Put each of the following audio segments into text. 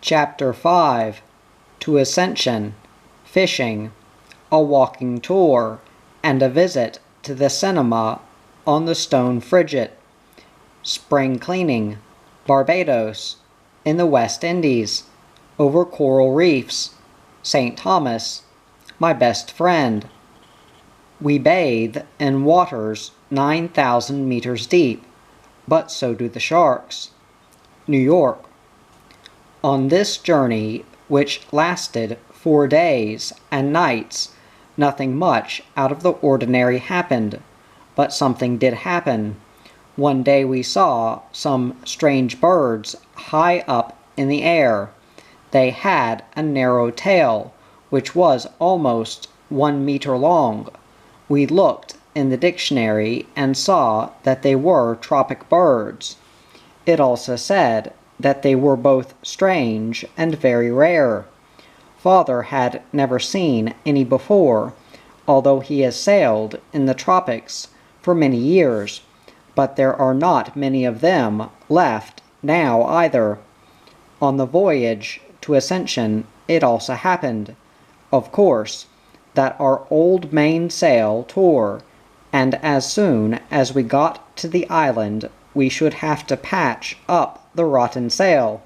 Chapter 5 To Ascension, Fishing, a Walking Tour, and a Visit to the Cinema on the Stone Frigate. Spring Cleaning, Barbados, in the West Indies, over coral reefs, St. Thomas, my best friend. We bathe in waters 9,000 meters deep, but so do the sharks. New York. On this journey, which lasted 4 days and nights, nothing much out of the ordinary happened, but something did happen. One day we saw some strange birds high up in the air. They had a narrow tail, which was almost 1 meter long. We looked in the dictionary and saw that they were tropic birds. It also said that they were both strange and very rare. Father had never seen any before, although he has sailed in the tropics for many years, but there are not many of them left now either. On the voyage to Ascension it also happened, of course, that our old mainsail tore, and as soon as we got to the island we should have to patch up the rotten sail.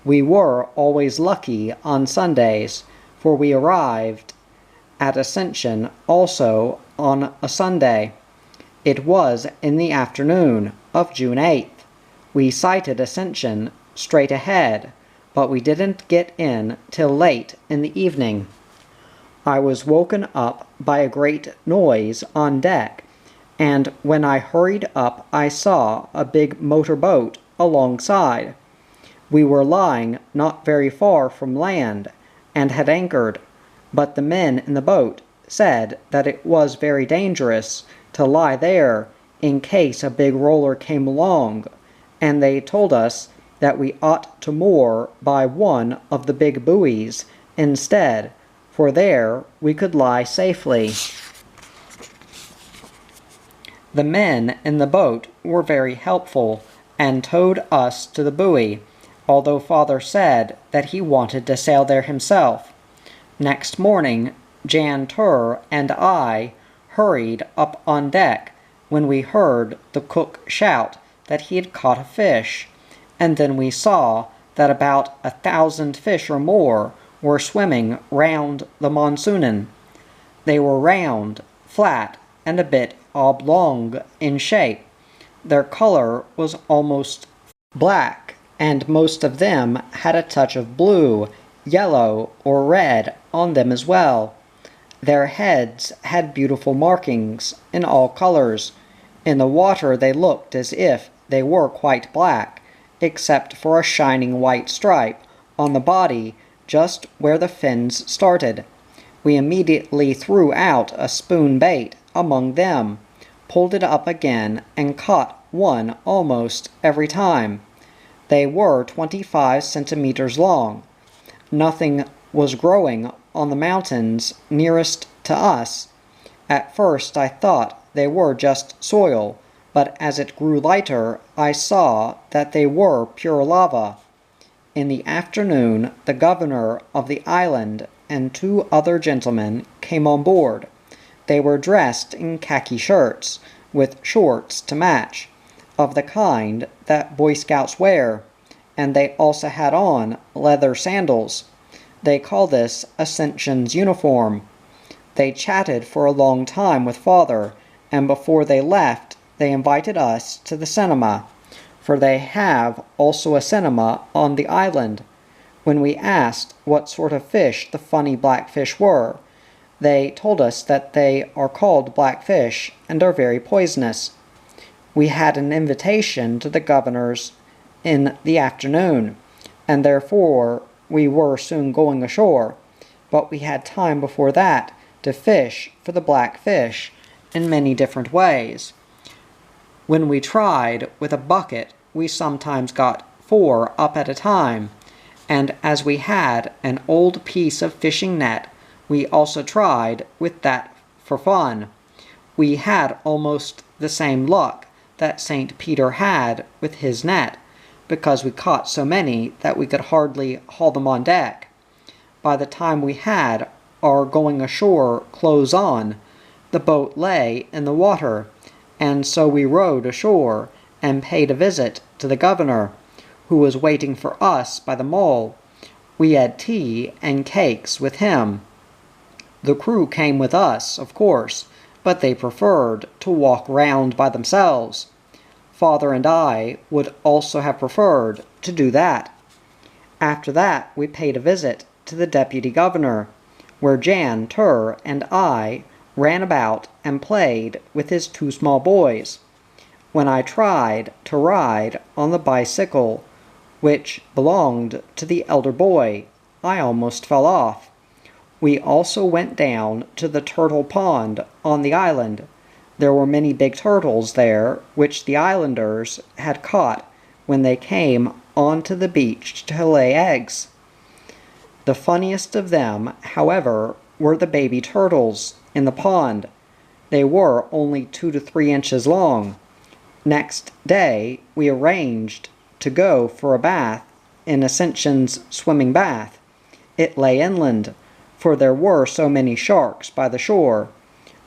We were always lucky on Sundays, for we arrived at Ascension also on a Sunday. It was in the afternoon of June 8th. We sighted Ascension straight ahead, but we didn't get in till late in the evening. I was woken up by a great noise on deck, and when I hurried up I saw a big motor boat alongside. We were lying not very far from land, and had anchored, but the men in the boat said that it was very dangerous to lie there in case a big roller came along, and they told us that we ought to moor by one of the big buoys instead, for there we could lie safely. The men in the boat were very helpful, and towed us to the buoy, although Father said that he wanted to sail there himself. Next morning, Jan Tur and I hurried up on deck when we heard the cook shout that he had caught a fish, and then we saw that about 1,000 fish or more were swimming round the Monsoonin. They were round, flat, and a bit oblong in shape. Their color was almost black, and most of them had a touch of blue, yellow, or red on them as well. Their heads had beautiful markings in all colors. In the water they looked as if they were quite black, except for a shining white stripe on the body just where the fins started. We immediately threw out a spoon bait among them, pulled it up again, and caught one almost every time. They were 25 centimeters long. Nothing was growing on the mountains nearest to us. At first I thought they were just soil, but as it grew lighter I saw that they were pure lava. In the afternoon the governor of the island and 2 other gentlemen came on board. They were dressed in khaki shirts, with shorts to match, of the kind that Boy Scouts wear, and they also had on leather sandals. They call this Ascension's uniform. They chatted for a long time with Father, and before they left they invited us to the cinema, for they have also a cinema on the island. When we asked what sort of fish the funny blackfish were, they told us that they are called blackfish and are very poisonous. We had an invitation to the governor's in the afternoon, and therefore we were soon going ashore, but we had time before that to fish for the blackfish in many different ways. When we tried with a bucket, we sometimes got 4 up at a time, and as we had an old piece of fishing net, we also tried with that for fun. We had almost the same luck that St. Peter had with his net, because we caught so many that we could hardly haul them on deck. By the time we had our going ashore clothes on, the boat lay in the water, and so we rowed ashore and paid a visit to the governor, who was waiting for us by the mole. We had tea and cakes with him. The crew came with us, of course, but they preferred to walk round by themselves. Father and I would also have preferred to do that. After that, we paid a visit to the deputy governor, where Jan, Tur, and I ran about and played with his two small boys. When I tried to ride on the bicycle, which belonged to the elder boy, I almost fell off. We also went down to the turtle pond on the island. There were many big turtles there, which the islanders had caught when they came onto the beach to lay eggs. The funniest of them, however, were the baby turtles in the pond. They were only 2 to 3 inches long. Next day, we arranged to go for a bath in Ascension's swimming bath. It lay inland, for there were so many sharks by the shore.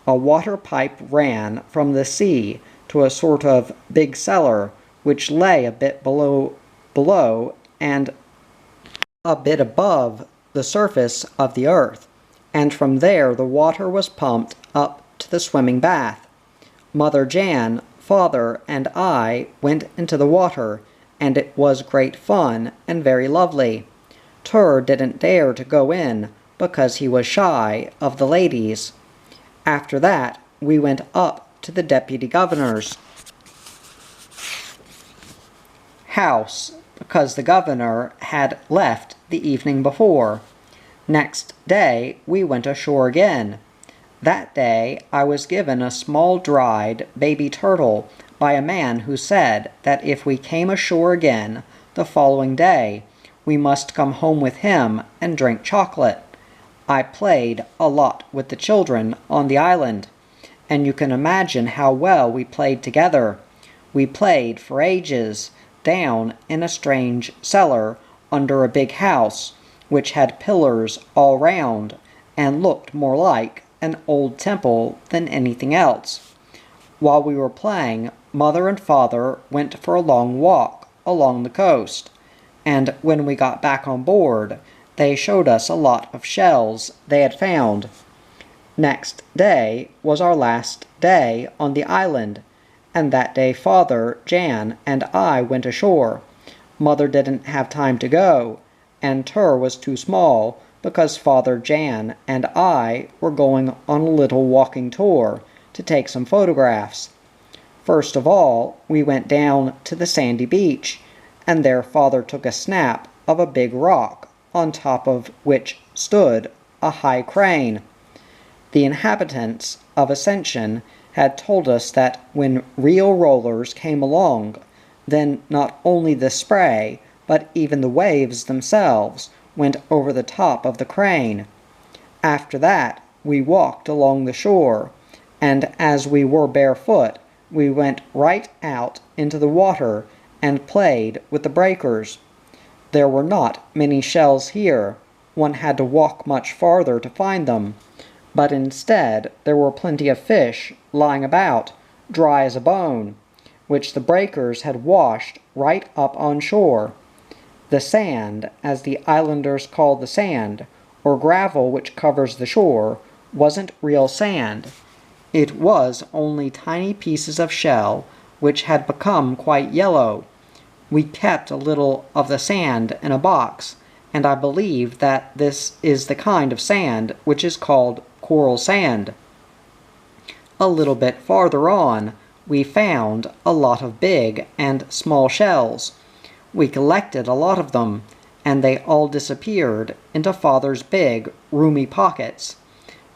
A water pipe ran from the sea to a sort of big cellar, which lay a bit below and a bit above the surface of the earth, and from there the water was pumped up to the swimming bath. Mother Jan, Father, and I went into the water, and it was great fun and very lovely. Tur didn't dare to go in because he was shy of the ladies. After that, we went up to the deputy governor's house because the governor had left the evening before. Next day, we went ashore again. That day, I was given a small dried baby turtle by a man who said that if we came ashore again the following day, we must come home with him and drink chocolate. I played a lot with the children on the island, and you can imagine how well we played together. We played for ages, down in a strange cellar under a big house, which had pillars all round, and looked more like an old temple than anything else. While we were playing, Mother and Father went for a long walk along the coast, and when we got back on board, they showed us a lot of shells they had found. Next day was our last day on the island, and that day Father, Jan, and I went ashore. Mother didn't have time to go, and Tur was too small because Father, Jan, and I were going on a little walking tour to take some photographs. First of all, we went down to the sandy beach, and there Father took a snap of a big rock, on top of which stood a high crane. The inhabitants of Ascension had told us that when real rollers came along, then not only the spray, but even the waves themselves went over the top of the crane. After that, we walked along the shore, and as we were barefoot, we went right out into the water and played with the breakers. There were not many shells here. One had to walk much farther to find them, but instead there were plenty of fish lying about, dry as a bone, which the breakers had washed right up on shore. The sand, as the islanders call the sand, or gravel which covers the shore, wasn't real sand. It was only tiny pieces of shell which had become quite yellow. We kept a little of the sand in a box, and I believe that this is the kind of sand which is called coral sand. A little bit farther on, we found a lot of big and small shells. We collected a lot of them, and they all disappeared into Father's big, roomy pockets,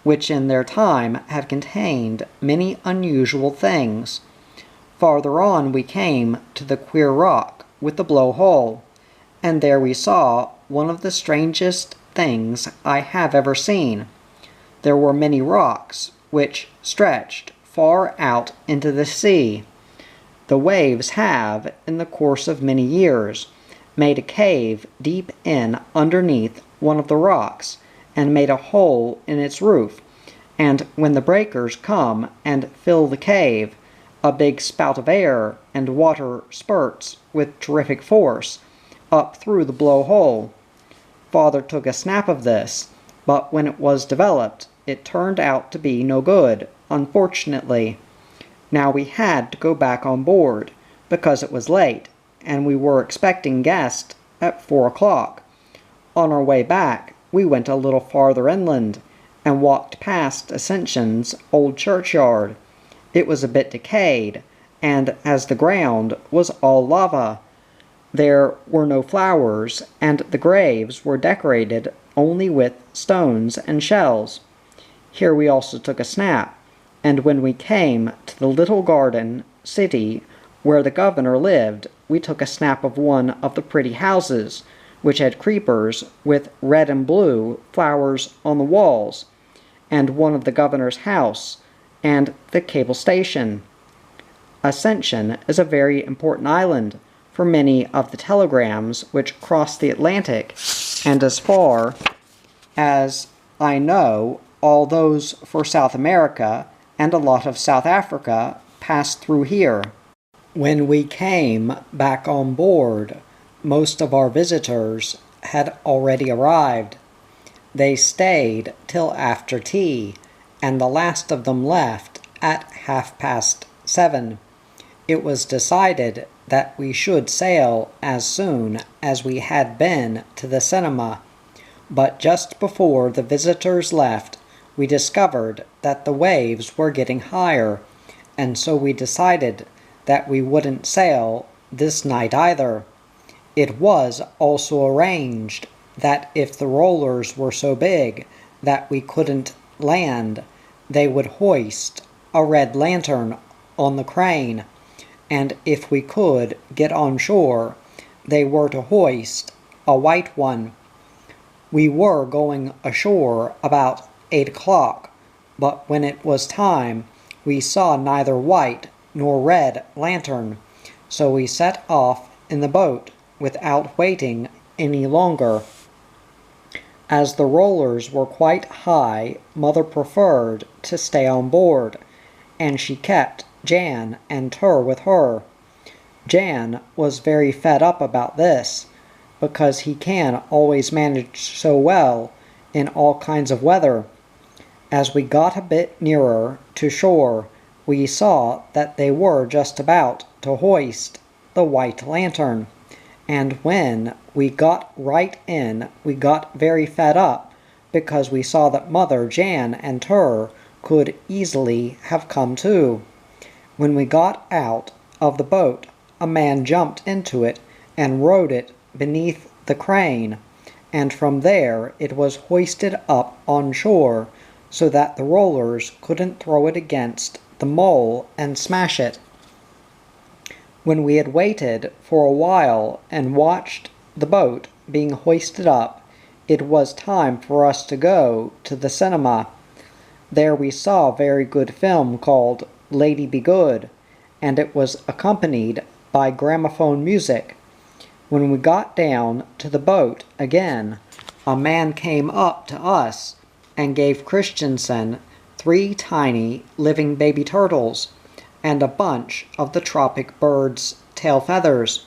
which in their time have contained many unusual things. Farther on we came to the queer rock with the blowhole, and there we saw one of the strangest things I have ever seen. There were many rocks which stretched far out into the sea. The waves have, in the course of many years, made a cave deep in underneath one of the rocks, and made a hole in its roof, and when the breakers come and fill the cave, a big spout of air and water spurts with terrific force up through the blowhole. Father took a snap of this, but when it was developed, it turned out to be no good, unfortunately. Now we had to go back on board, because it was late, and we were expecting guests at 4 o'clock. On our way back, we went a little farther inland, and walked past Ascension's old churchyard. It was a bit decayed, and as the ground was all lava, there were no flowers, and the graves were decorated only with stones and shells. Here we also took a snap, and when we came to the little garden city where the governor lived, we took a snap of one of the pretty houses, which had creepers with red and blue flowers on the walls, and one of the governor's house, and the cable station. Ascension is a very important island for many of the telegrams which cross the Atlantic, and as far as I know, all those for South America and a lot of South Africa pass through here. When we came back on board, most of our visitors had already arrived. They stayed till after tea, and the last of them left at 7:30. It was decided that we should sail as soon as we had been to the cinema, but just before the visitors left, we discovered that the waves were getting higher, and so we decided that we wouldn't sail this night either. It was also arranged that if the rollers were so big that we couldn't land, they would hoist a red lantern on the crane, and if we could get on shore, they were to hoist a white one. We were going ashore about 8 o'clock, but when it was time, we saw neither white nor red lantern, so we set off in the boat without waiting any longer. As the rollers were quite high, Mother preferred to stay on board, and she kept Jan and Tur with her. Jan was very fed up about this, because he can always manage so well in all kinds of weather. As we got a bit nearer to shore, we saw that they were just about to hoist the white lantern, and when we got right in, we got very fed up, because we saw that Mother, Jan, and Tur could easily have come too. When we got out of the boat, a man jumped into it and rowed it beneath the crane, and from there it was hoisted up on shore, so that the rollers couldn't throw it against the mole and smash it. When we had waited for a while and watched the boat being hoisted up, it was time for us to go to the cinema. There we saw a very good film called Lady Be Good, and it was accompanied by gramophone music. When we got down to the boat again, a man came up to us and gave Christensen 3 tiny living baby turtles and a bunch of the tropic birds' tail feathers.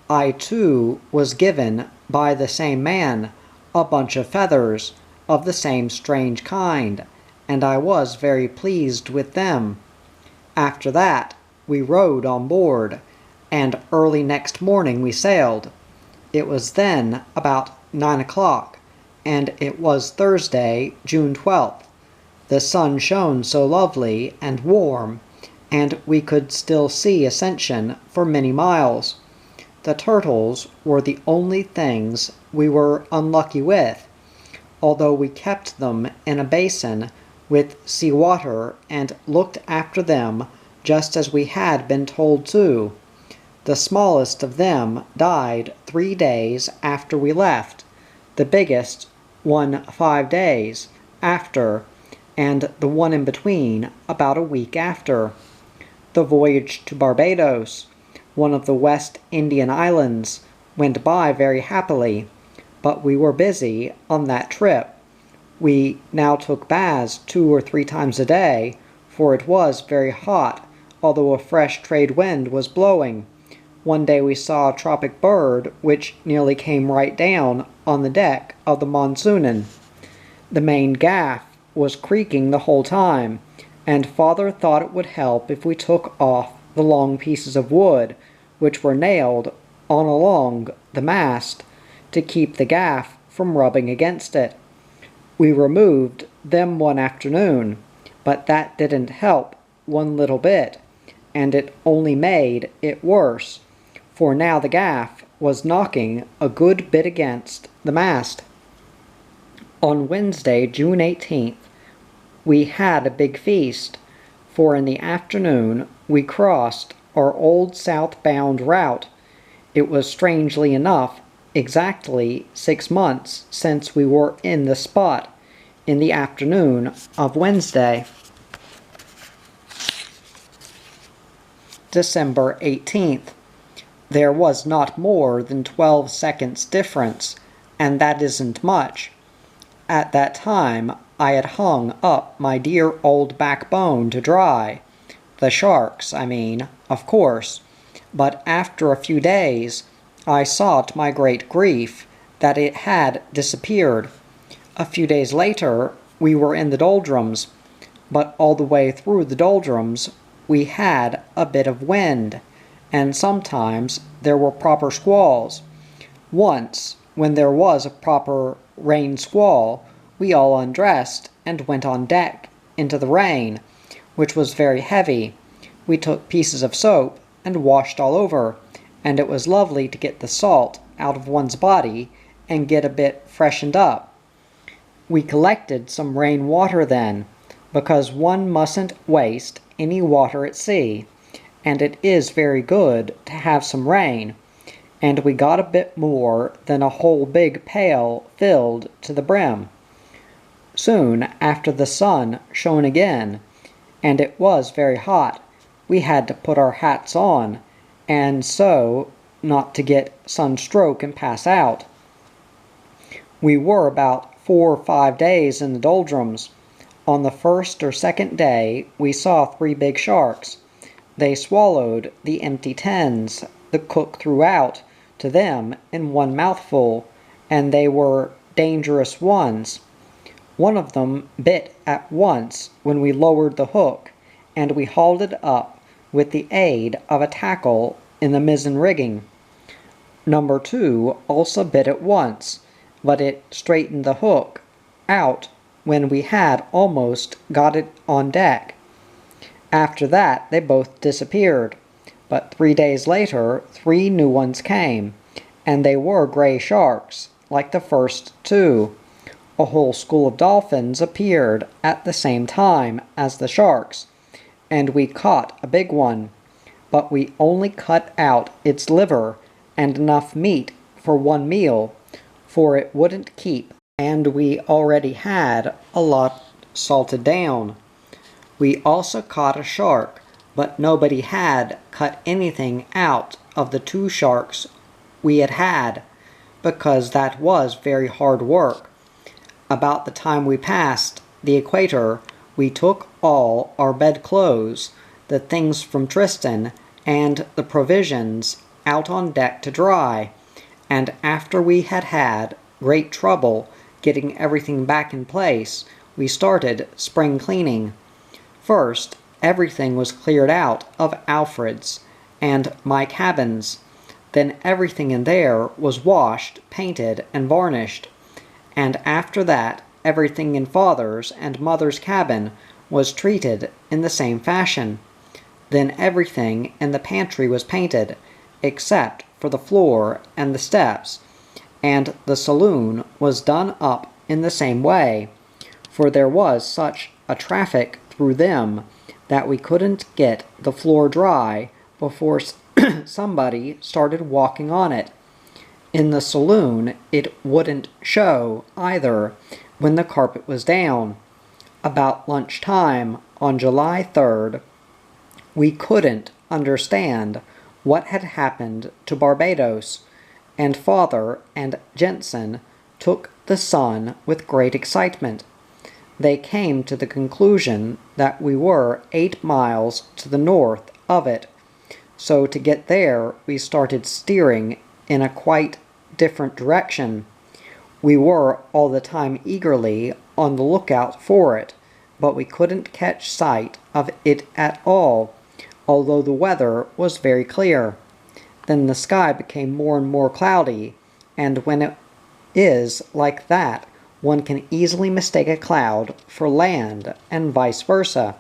I too was given by the same man a bunch of feathers of the same strange kind, and I was very pleased with them. After that, we rowed on board, and early next morning we sailed. It was then about 9 o'clock, and it was Thursday, June 12th. The sun shone so lovely and warm, and we could still see Ascension for many miles. The turtles were the only things we were unlucky with, although we kept them in a basin with sea water and looked after them just as we had been told to. The smallest of them died 3 days after we left, the biggest one 5 days after, and the one in between about a week after. The voyage to Barbados, one of the West Indian islands, went by very happily, but we were busy on that trip. We now took baths 2 or 3 times a day, for it was very hot, although a fresh trade wind was blowing. One day we saw a tropic bird which nearly came right down on the deck of the Monsoonin. The main gaff was creaking the whole time, and Father thought it would help if we took off the long pieces of wood which were nailed on along the mast to keep the gaff from rubbing against it. We removed them one afternoon, but that didn't help one little bit, and it only made it worse, for now the gaff was knocking a good bit against the mast. On Wednesday, June 18th, we had a big feast, for in the afternoon we crossed our old southbound route. It was, strangely enough, exactly 6 months since we were in the spot in the afternoon of Wednesday. December 18th. There was not more than 12 seconds difference, and that isn't much. At that time I had hung up my dear old backbone to dry. The sharks, I mean, of course. But after a few days, I saw to my great grief that it had disappeared. A few days later, we were in the doldrums, but all the way through the doldrums we had a bit of wind, and sometimes there were proper squalls. Once, when there was a proper rain squall, we all undressed and went on deck into the rain, which was very heavy. We took pieces of soap and washed all over, and it was lovely to get the salt out of one's body and get a bit freshened up. We collected some rain water then, because one mustn't waste any water at sea, and it is very good to have some rain, and we got a bit more than a whole big pail filled to the brim. Soon after the sun shone again, and it was very hot. We had to put our hats on, and so not to get sunstroke and pass out. We were about 4 or 5 days in the doldrums. On the first or second day we saw 3 big sharks. They swallowed the empty tins the cook threw out to them in one mouthful, and they were dangerous ones. One of them bit at once when we lowered the hook, and we hauled it up with the aid of a tackle in the mizzen rigging. Number 2 also bit at once, but it straightened the hook out when we had almost got it on deck. After that they both disappeared, but 3 days later 3 new ones came, and they were gray sharks, like the first 2. A whole school of dolphins appeared at the same time as the sharks, and we caught a big one, but we only cut out its liver and enough meat for one meal, for it wouldn't keep, and we already had a lot salted down. We also caught a shark, but nobody had cut anything out of the 2 sharks we had, because that was very hard work. About the time we passed the equator, we took all our bedclothes, the things from Tristan, and the provisions out on deck to dry, and after we had had great trouble getting everything back in place, we started spring cleaning. First, everything was cleared out of Alfred's and my cabins. Then everything in there was washed, painted, and varnished. And after that, everything in Father's and Mother's cabin was treated in the same fashion. Then everything in the pantry was painted, except for the floor and the steps, and the saloon was done up in the same way, for there was such a traffic through them that we couldn't get the floor dry before somebody started walking on it. In the saloon it wouldn't show either when the carpet was down. About lunchtime on July 3rd, We couldn't understand what had happened to Barbados, and Father and Jensen took the sun with great excitement. They came to the conclusion that we were 8 miles to the north of it, so to get there we started steering in a quite different direction. We were all the time eagerly on the lookout for it, but we couldn't catch sight of it at all, although the weather was very clear. Then the sky became more and more cloudy, and when it is like that, one can easily mistake a cloud for land, and vice versa.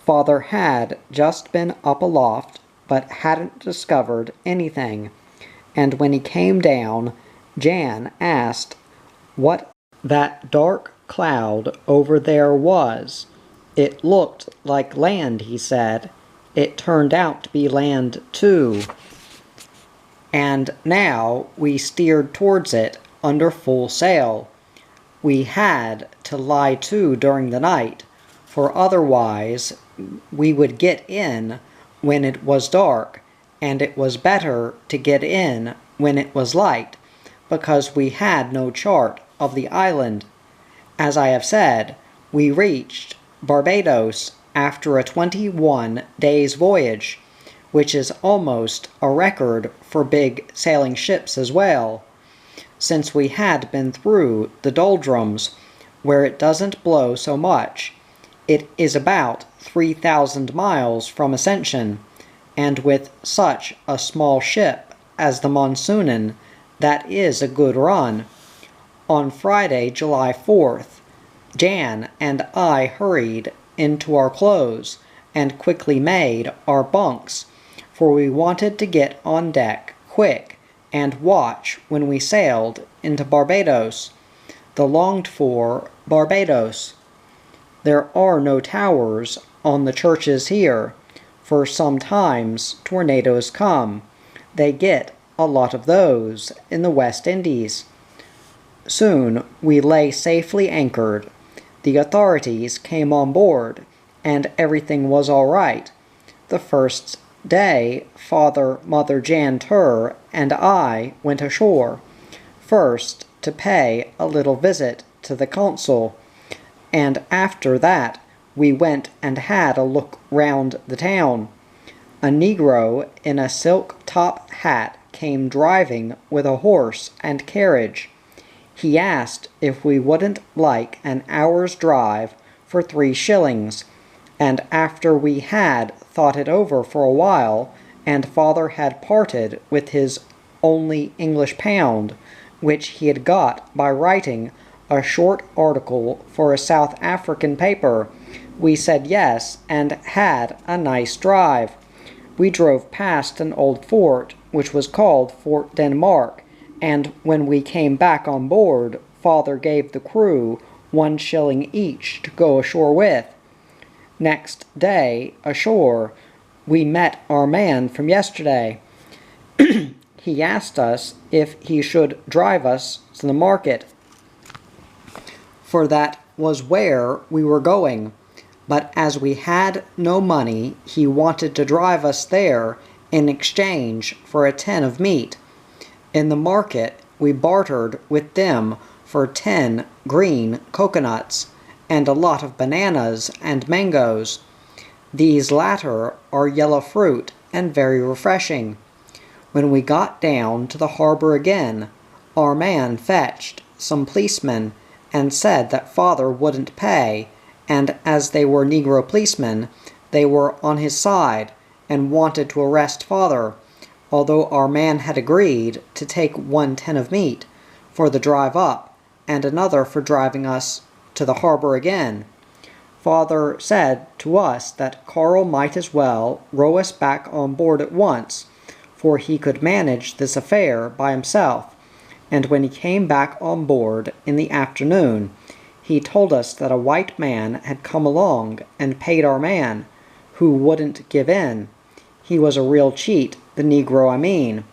Father had just been up aloft, but hadn't discovered anything, and when he came down, Jan asked what that dark cloud over there was. It looked like land, he said. It turned out to be land too. And now we steered towards it under full sail. We had to lie to during the night, for otherwise we would get in when it was dark, and it was better to get in when it was light, because we had no chart of the island. As I have said, we reached Barbados after a 21 days voyage, which is almost a record for big sailing ships as well, since we had been through the doldrums, where it doesn't blow so much. It is about 3,000 miles from Ascension, and with such a small ship as the Monsoonin, that is a good run. On Friday, July 4th, Jan and I hurried into our clothes and quickly made our bunks, for we wanted to get on deck quick and watch when we sailed into Barbados, the longed-for Barbados. There are no towers on the churches here, for sometimes tornadoes come. They get a lot of those in the West Indies. Soon we lay safely anchored. The authorities came on board, and everything was all right. The first day, Father, Mother Jan Tur, and I went ashore, first to pay a little visit to the consul, and after that we went and had a look round the town. A Negro in a silk top hat came driving with a horse and carriage. He asked if we wouldn't like an hour's drive for 3 shillings, and after we had thought it over for a while, and Father had parted with his only English pound, which he had got by writing a short article for a South African paper, we said yes, and had a nice drive. We drove past an old fort, which was called Fort Denmark, and when we came back on board, Father gave the crew 1 shilling each to go ashore with. Next day, ashore, we met our man from yesterday. He asked us if he should drive us to the market, for that was where we were going. But as we had no money, he wanted to drive us there in exchange for a 10 of meat. In the market, we bartered with them for 10 green coconuts and a lot of bananas and mangoes. These latter are yellow fruit and very refreshing. When we got down to the harbor again, our man fetched some policemen and said that Father wouldn't pay, and as they were Negro policemen, they were on his side and wanted to arrest Father, although our man had agreed to take 1 10 of meat for the drive up, and another for driving us to the harbor again. Father said to us that Carl might as well row us back on board at once, for he could manage this affair by himself, and when he came back on board in the afternoon, he told us that a white man had come along and paid our man, who wouldn't give in. He was a real cheat, the Negro I mean.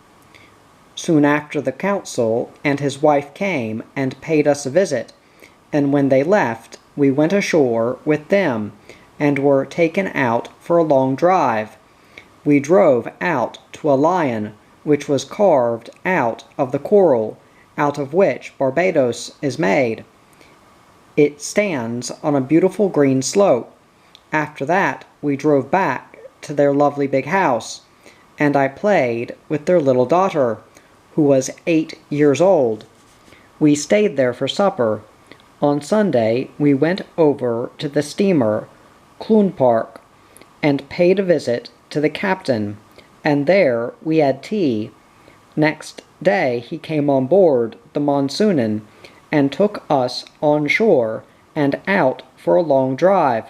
Soon after the consul and his wife came and paid us a visit, and when they left, we went ashore with them and were taken out for a long drive. We drove out to a lion, which was carved out of the coral, out of which Barbados is made. It stands on a beautiful green slope. After that, we drove back to their lovely big house, and I played with their little daughter, who was 8 years old. We stayed there for supper. On Sunday, we went over to the steamer, Clun Park, and paid a visit to the captain, and there we had tea. Next day he came on board the Monsoonin and took us on shore and out for a long drive.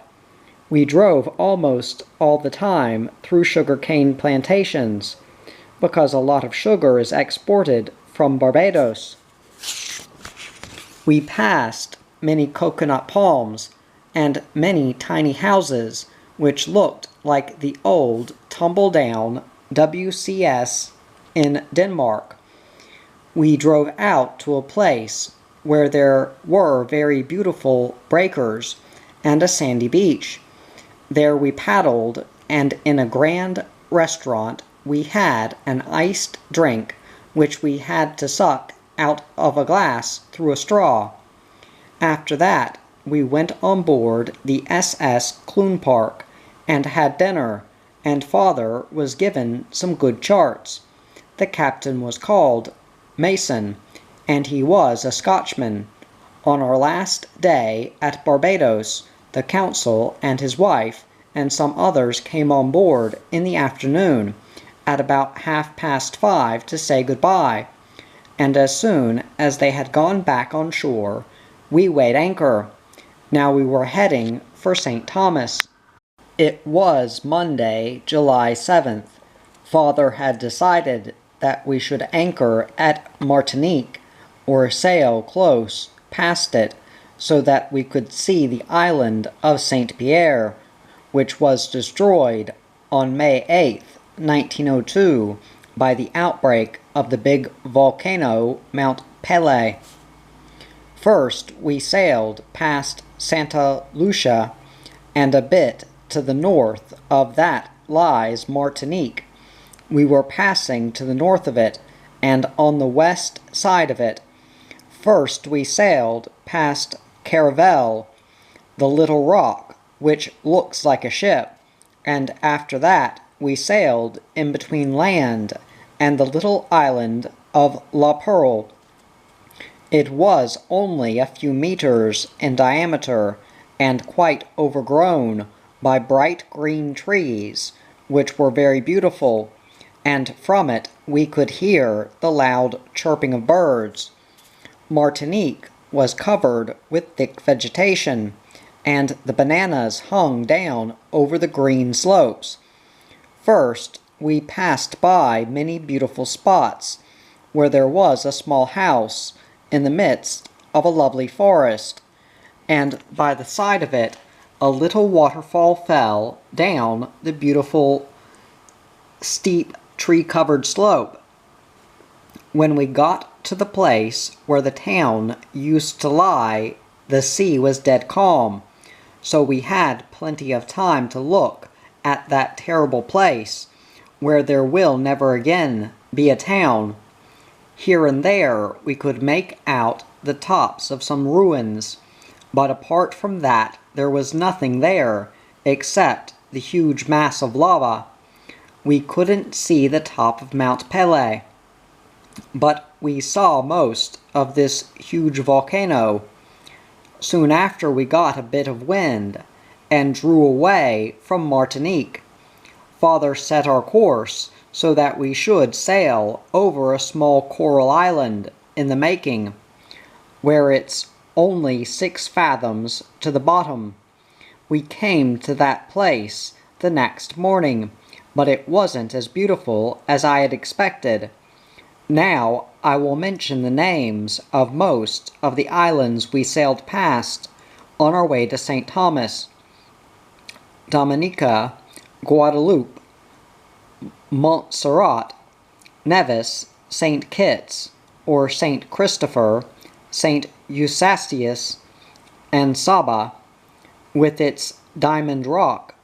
We drove almost all the time through sugar-cane plantations, because a lot of sugar is exported from Barbados. We passed many coconut palms and many tiny houses which looked like the old tumble-down WCS in Denmark. We drove out to a place where there were very beautiful breakers and a sandy beach. There we paddled, and in a grand restaurant we had an iced drink which we had to suck out of a glass through a straw. After that, we went on board the SS Clun Park and had dinner, and Father was given some good charts. The captain was called Mason, and he was a Scotchman. On our last day at Barbados, the consul and his wife and some others came on board in the afternoon at about 5:30 to say goodbye, and as soon as they had gone back on shore, we weighed anchor. Now we were heading for St. Thomas. It was Monday, July 7th. Father had decided that we should anchor at Martinique, or sail close past it, so that we could see the island of St. Pierre, which was destroyed on May 8th, 1902, by the outbreak of the big volcano Mount Pelée. First, we sailed past Santa Lucia, and a bit to the north of that lies Martinique. We were passing to the north of it, and on the west side of it. First we sailed past Caravelle, the little rock, which looks like a ship, and after that we sailed in between land and the little island of La Pearl. It was only a few meters in diameter, and quite overgrown by bright green trees, which were very beautiful, and from it we could hear the loud chirping of birds. Martinique was covered with thick vegetation, and the bananas hung down over the green slopes. First, we passed by many beautiful spots, where there was a small house in the midst of a lovely forest, and by the side of it a little waterfall fell down the beautiful steep tree-covered slope. When we got to the place where the town used to lie, the sea was dead calm, so we had plenty of time to look at that terrible place, where there will never again be a town. Here and there we could make out the tops of some ruins, but apart from that there was nothing there except the huge mass of lava. We couldn't see the top of Mount Pelée, but we saw most of this huge volcano. Soon after we got a bit of wind, and drew away from Martinique. Father set our course so that we should sail over a small coral island in the making, where it's only 6 fathoms to the bottom. We came to that place the next morning, but it wasn't as beautiful as I had expected. Now I will mention the names of most of the islands we sailed past on our way to St. Thomas: Dominica, Guadeloupe, Montserrat, Nevis, St. Kitts, or St. Christopher, St. Eustatius, and Saba, with its Diamond Rock.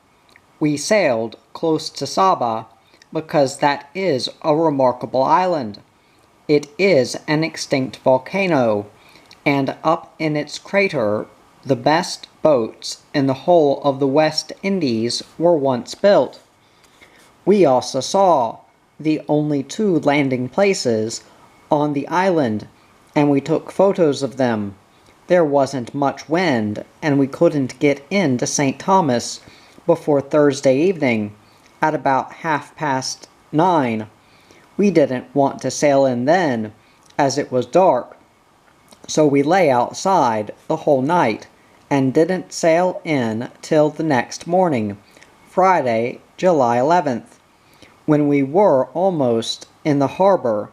We sailed close to Saba because that is a remarkable island. It is an extinct volcano, and up in its crater the best boats in the whole of the West Indies were once built. We also saw the only 2 landing places on the island, and we took photos of them. There wasn't much wind, and we couldn't get into St. Thomas before Thursday evening at about 9:30. We didn't want to sail in then, as it was dark, so we lay outside the whole night and didn't sail in till the next morning, Friday, July 11th. When we were almost in the harbor,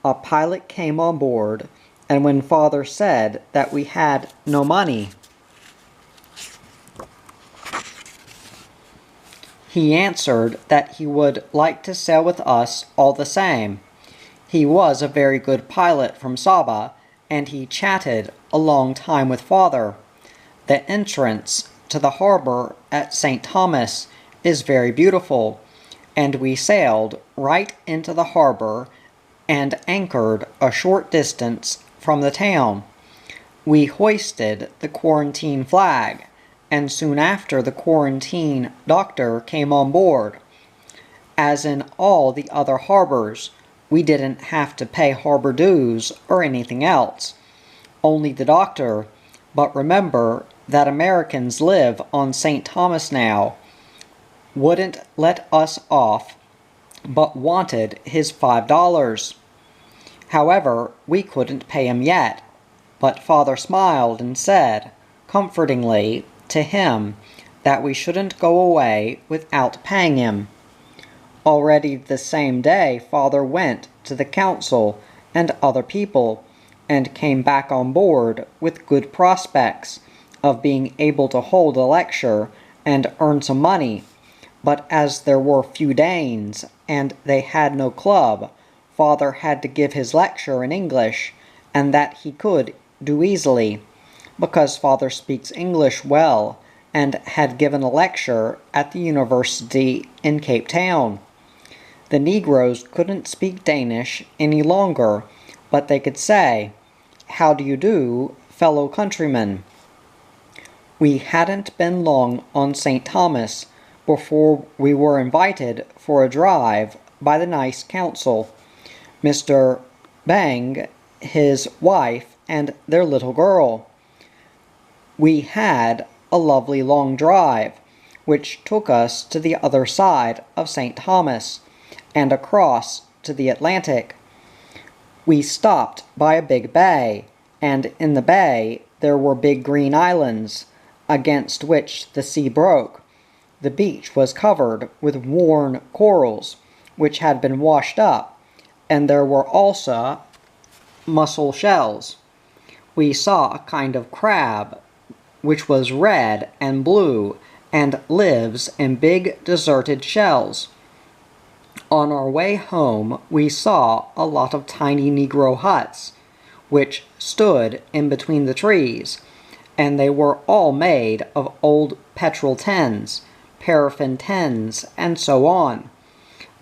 a pilot came on board, and when Father said that we had no money, he answered that he would like to sail with us all the same. He was a very good pilot from Saba, and he chatted a long time with Father. The entrance to the harbor at St. Thomas is very beautiful, and we sailed right into the harbor and anchored a short distance from the town. We hoisted the quarantine flag, and soon after the quarantine doctor came on board. As in all the other harbors, we didn't have to pay harbor dues or anything else, only the doctor, but remember that Americans live on St. Thomas now, wouldn't let us off, but wanted his $5. However, we couldn't pay him yet, but Father smiled and said, comfortingly, to him that we shouldn't go away without paying him. Already the same day Father went to the council and other people, and came back on board with good prospects of being able to hold a lecture and earn some money. But as there were few Danes, and they had no club, Father had to give his lecture in English, and that he could do easily, because Father speaks English well, and had given a lecture at the university in Cape Town. The Negroes couldn't speak Danish any longer, but they could say, "How do you do, fellow countrymen?" We hadn't been long on St. Thomas before we were invited for a drive by the nice council, Mr. Bang, his wife, and their little girl. We had a lovely long drive, which took us to the other side of St. Thomas, and across to the Atlantic. We stopped by a big bay, and in the bay there were big green islands, against which the sea broke. The beach was covered with worn corals, which had been washed up, and there were also mussel shells. We saw a kind of crab, which was red and blue, and lives in big deserted shells. On our way home, we saw a lot of tiny Negro huts, which stood in between the trees, and they were all made of old petrol tins, paraffin tins, and so on.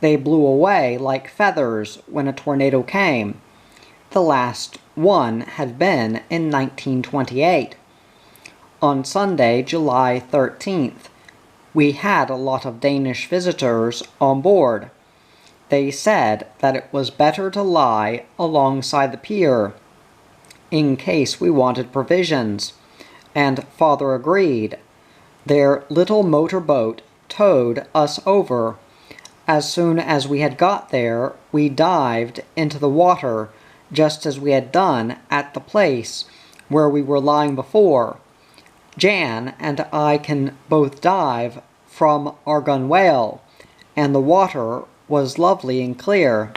They blew away like feathers when a tornado came. The last one had been in 1928. On Sunday, July 13th, we had a lot of Danish visitors on board. They said that it was better to lie alongside the pier, in case we wanted provisions, and Father agreed. Their little motor boat towed us over. As soon as we had got there, we dived into the water, just as we had done at the place where we were lying before. Jan and I can both dive from our gunwale, and the water was lovely and clear.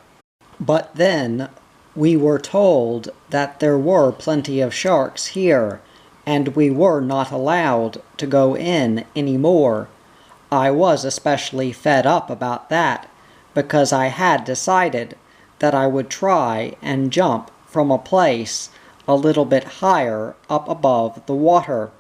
But then we were told that there were plenty of sharks here, and we were not allowed to go in any more. I was especially fed up about that, because I had decided that I would try and jump from a place a little bit higher up above the water.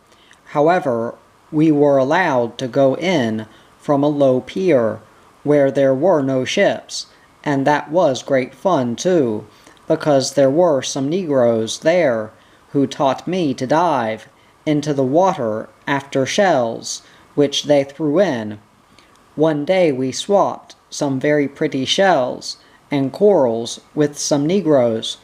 However, We were allowed to go in from a low pier where there were no ships, and that was great fun too, because there were some Negroes there who taught me to dive into the water after shells, which they threw in. One day we swapped some very pretty shells and corals with some Negroes.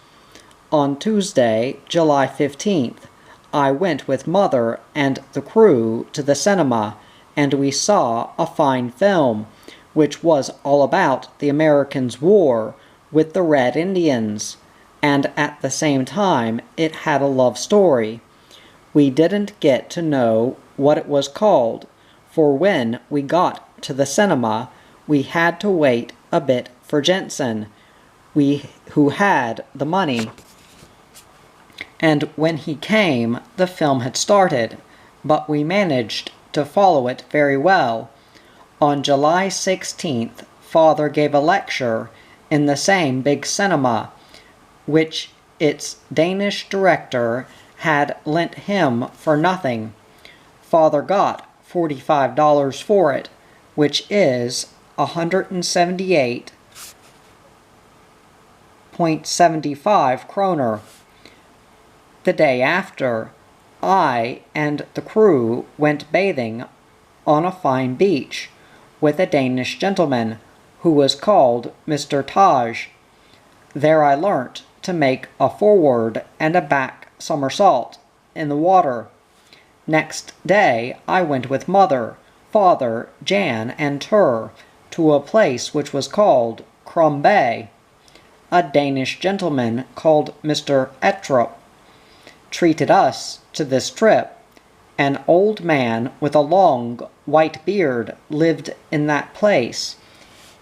On Tuesday, July 15th, I went with Mother and the crew to the cinema, and we saw a fine film, which was all about the Americans' war with the Red Indians, and at the same time it had a love story. We didn't get to know what it was called, for when we got to the cinema, we had to wait a bit for Jensen, who had the money. And when he came, the film had started, but we managed to follow it very well. On July 16th, Father gave a lecture in the same big cinema, which its Danish director had lent him for nothing. Father got $45 for it, which is 178.75 kroner. The day after, I and the crew went bathing on a fine beach with a Danish gentleman who was called Mr. Taj. There I learnt to make a forward and a back somersault in the water. Next day I went with Mother, Father, Jan, and Tur to a place which was called Crum Bay. A Danish gentleman called Mr. Etrup treated us to this trip. An old man with a long white beard lived in that place.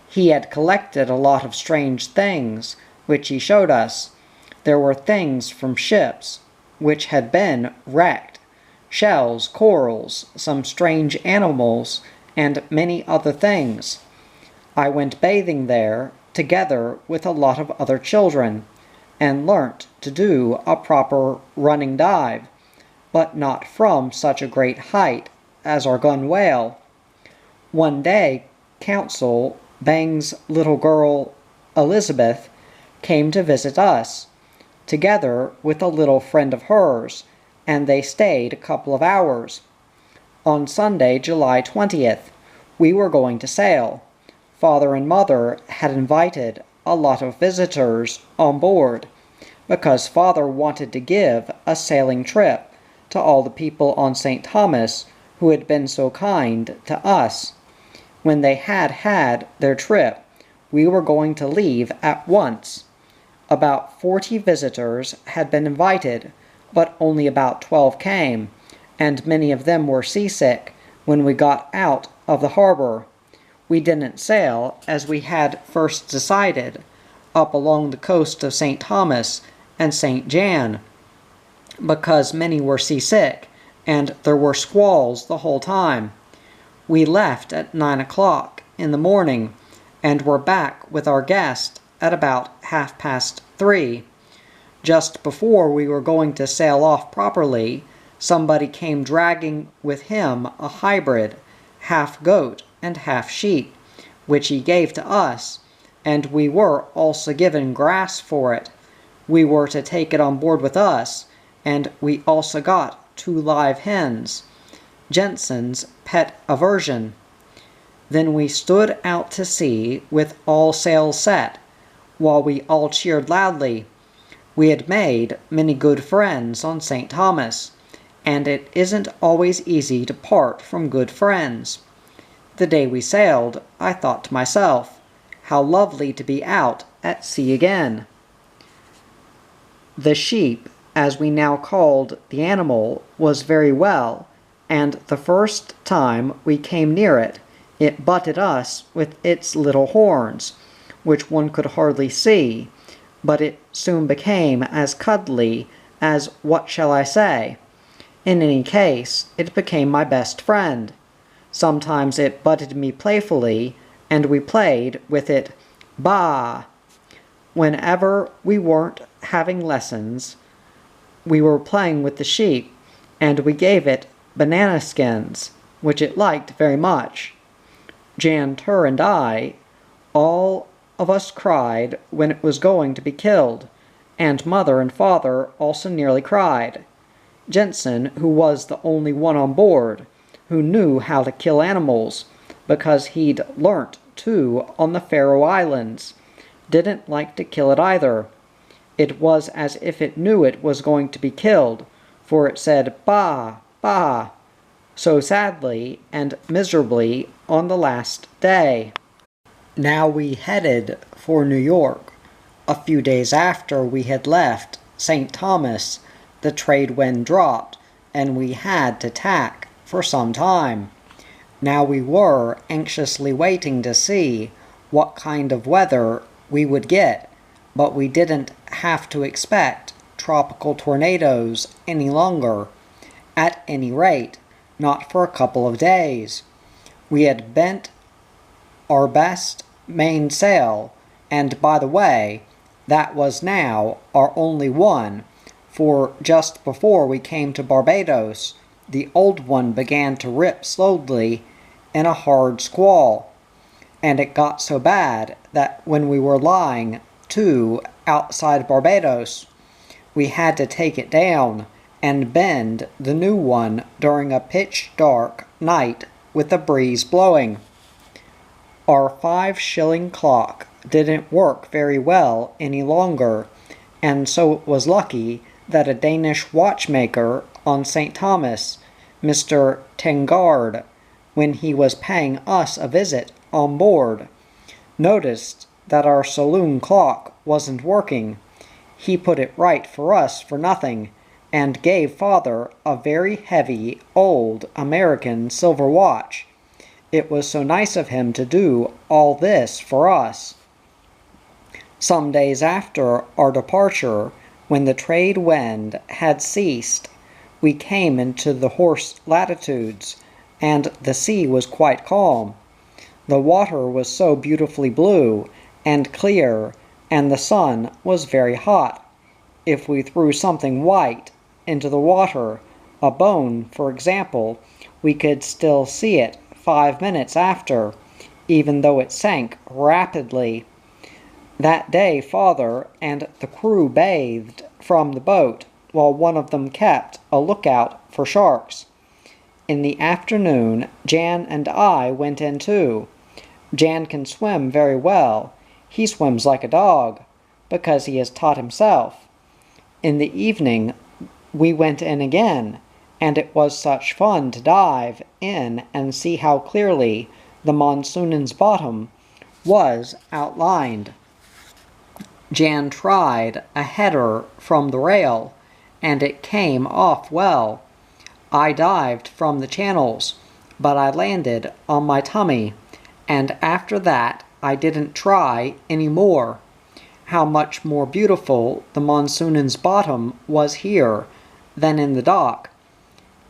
He had collected a lot of strange things, which he showed us. There were things from ships which had been wrecked, shells, corals, some strange animals, and many other things. I went bathing there together with a lot of other children, and learnt to do a proper running dive, but not from such a great height as our gun whale. One day, Council Bang's little girl, Elizabeth, came to visit us, together with a little friend of hers, and they stayed a couple of hours. On Sunday, July 20th, we were going to sail. Father and Mother had invited a lot of visitors on board, because Father wanted to give a sailing trip to all the people on St. Thomas who had been so kind to us. When they had had their trip, we were going to leave at once. About 40 visitors had been invited, but only about 12 came, and many of them were seasick when we got out of the harbor. We didn't sail, as we had first decided, up along the coast of St. Thomas and St. Jan, because many were seasick, and there were squalls the whole time. We left at 9 o'clock in the morning, and were back with our guest at about 3:30. Just before we were going to sail off properly, somebody came dragging with him a hybrid, half goat and half sheep, which he gave to us, and we were also given grass for it. We were to take it on board with us, and we also got 2 live hens, Jensen's pet aversion. Then we stood out to sea with all sails set, while we all cheered loudly. We had made many good friends on St. Thomas, and it isn't always easy to part from good friends. The day we sailed, I thought to myself, how lovely to be out at sea again. The sheep, as we now called the animal, was very well, and the first time we came near it, it butted us with its little horns, which one could hardly see, but it soon became as cuddly as what shall I say. In any case, it became my best friend. Sometimes it butted me playfully, and we played with it, bah! Whenever we weren't having lessons, we were playing with the sheep, and we gave it banana skins. which it liked very much. Jan Tur and I, all of us cried when it was going to be killed, and Mother and Father also nearly cried. Jensen, who was the only one on board, who knew how to kill animals, because he'd learnt to on the Faroe Islands, didn't like to kill it either. It was as if it knew it was going to be killed, for it said "Bah! Bah!" so sadly and miserably on the last day. Now we headed for New York. A few days after we had left St. Thomas, the trade wind dropped, and we had to tack for some time. Now we were anxiously waiting to see what kind of weather we would get, but we didn't have to expect tropical tornadoes any longer, at any rate, not for a couple of days. We had bent our best mainsail, and by the way, that was now our only one, for just before we came to Barbados, the old one began to rip slowly in a hard squall, and it got so bad that when we were lying to outside Barbados, we had to take it down and bend the new one during a pitch-dark night with a breeze blowing. Our 5-shilling clock didn't work very well any longer, and so it was lucky that a Danish watchmaker on St. Thomas, Mr. Tengard, when he was paying us a visit on board, noticed that our saloon clock wasn't working. He put it right for us for nothing, and gave Father a very heavy, old American silver watch. It was so nice of him to do all this for us. Some days after our departure, when the trade wind had ceased, we came into the horse latitudes, and the sea was quite calm. The water was so beautifully blue and clear, and the sun was very hot. If we threw something white into the water, a bone, for example, we could still see it 5 minutes after, even though it sank rapidly. That day Father and the crew bathed from the boat, while one of them kept a lookout for sharks. In the afternoon, Jan and I went in too. Jan can swim very well. He swims like a dog, because he has taught himself. In the evening, we went in again, and it was such fun to dive in and see how clearly the Monsoonen's bottom was outlined. Jan tried a header from the rail, and it came off well. I dived from the channels, but I landed on my tummy, and after that I didn't try any more. How much more beautiful the Monsoonen's bottom was here than in the dock.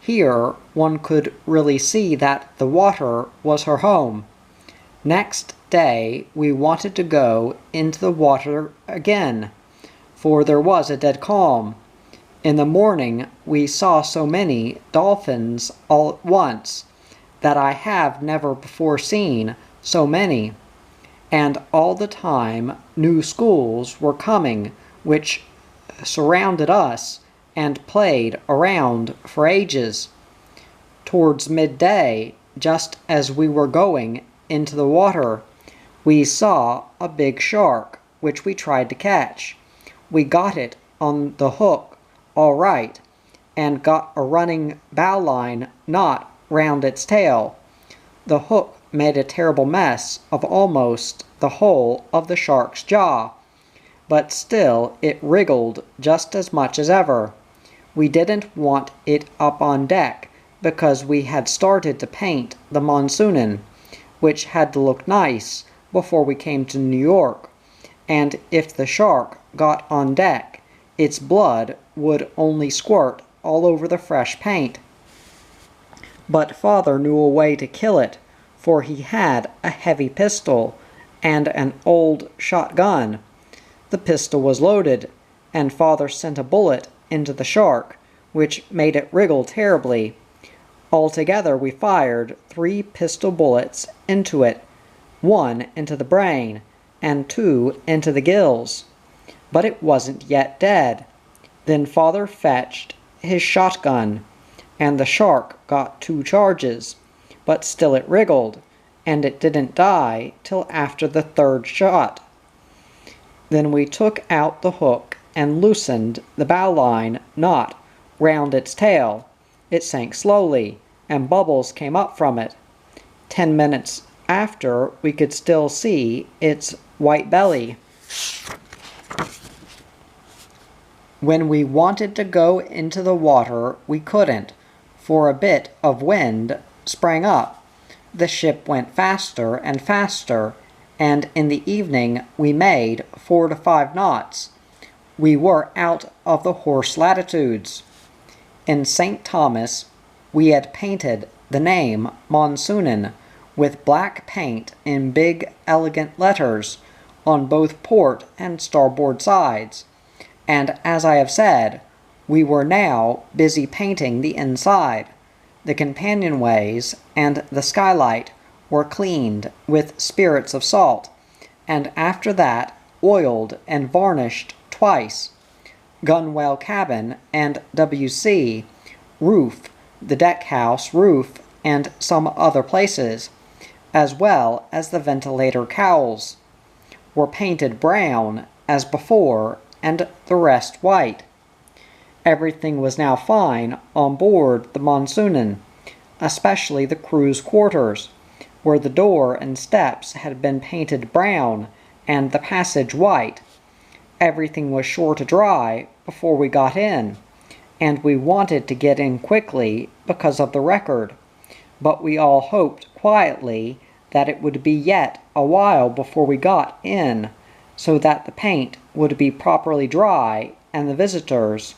Here one could really see that the water was her home. Next day we wanted to go into the water again, for there was a dead calm. In the morning we saw so many dolphins all at once that I have never before seen so many, and all the time new schools were coming which surrounded us and played around for ages. Towards midday, just as we were going into the water, we saw a big shark, which we tried to catch. We got it on the hook all right, and got a running bowline knot round its tail. The hook made a terrible mess of almost the whole of the shark's jaw, but still it wriggled just as much as ever. We didn't want it up on deck, because we had started to paint the Monsoonen, which had to look nice before we came to New York, and if the shark got on deck, its blood would only squirt all over the fresh paint. But Father knew a way to kill it, for he had a heavy pistol and an old shotgun. The pistol was loaded, and Father sent a bullet into the shark, which made it wriggle terribly. Altogether we fired 3 pistol bullets into it, 1 into the brain, and 2 into the gills. But it wasn't yet dead. Then Father fetched his shotgun, and the shark got 2 charges, but still it wriggled, and it didn't die till after the 3rd shot. Then we took out the hook and loosened the bowline knot round its tail. It sank slowly, and bubbles came up from it. 10 minutes after, we could still see its white belly. When we wanted to go into the water, we couldn't, for a bit of wind sprang up. The ship went faster and faster, and in the evening we made 4 to 5 knots. We were out of the horse latitudes. In St. Thomas, we had painted the name Monsoonin with black paint in big, elegant letters on both port and starboard sides, and as I have said, we were now busy painting the inside. The companionways and the skylight were cleaned with spirits of salt, and after that oiled and varnished twice. Gunwale cabin and WC, roof, the deckhouse roof, and some other places, as well as the ventilator cowls, were painted brown as before, and the rest white. Everything was now fine on board the Monsoonin, especially the crew's quarters, where the door and steps had been painted brown and the passage white. Everything was sure to dry before we got in, and we wanted to get in quickly because of the record, but we all hoped quietly that it would be yet a while before we got in, so that the paint would be properly dry and the visitors,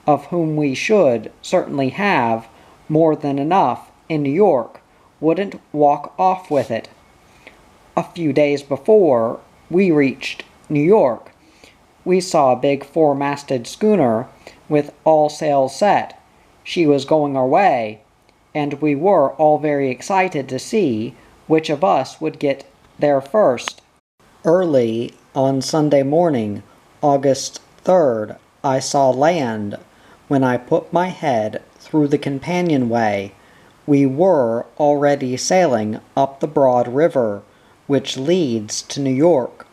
of whom we should certainly have more than enough in New York, wouldn't walk off with it. A few days before we reached New York, we saw a big 4-masted schooner with all sails set. She was going our way, and we were all very excited to see which of us would get there first. Early on Sunday morning, August 3rd, I saw land. When I put my head through the companionway, we were already sailing up the broad river, which leads to New York.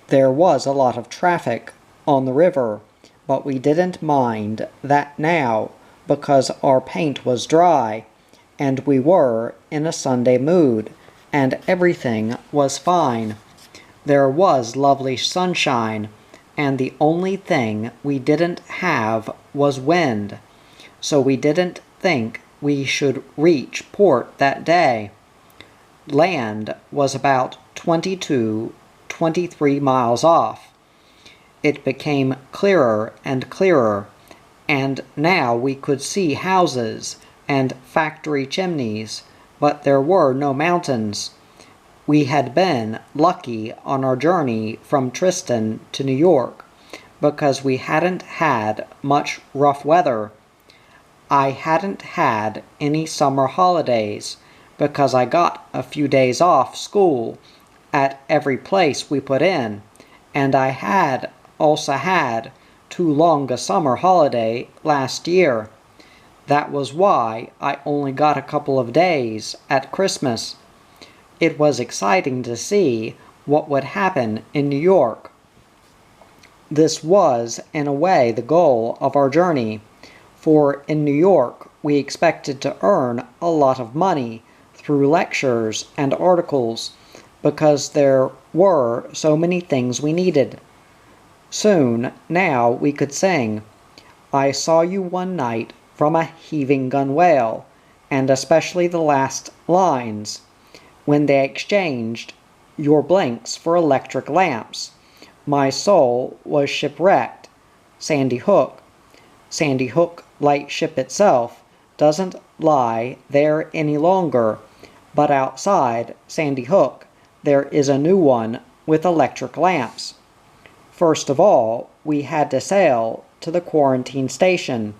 There was a lot of traffic on the river, but we didn't mind that now because our paint was dry, and we were in a Sunday mood, and everything was fine. There was lovely sunshine, and the only thing we didn't have was wind, so we didn't think we should reach port that day. Land was about 23 miles off. It became clearer and clearer, and now we could see houses and factory chimneys, but there were no mountains. We had been lucky on our journey from Tristan to New York, because we hadn't had much rough weather. I hadn't had any summer holidays, because I got a few days off school at every place we put in, and I had also had too long a summer holiday last year. That was why I only got a couple of days at Christmas. It was exciting to see what would happen in New York. This was, in a way, the goal of our journey, for in New York we expected to earn a lot of money through lectures and articles, because there were so many things we needed. Soon now we could sing, "I saw you one night from a heaving gunwale," and especially the last lines, when they exchanged your blinks for electric lamps. My soul was shipwrecked. Sandy Hook. Sandy Hook lightship itself doesn't lie there any longer, but outside Sandy Hook there is a new one with electric lamps. First of all, we had to sail to the quarantine station,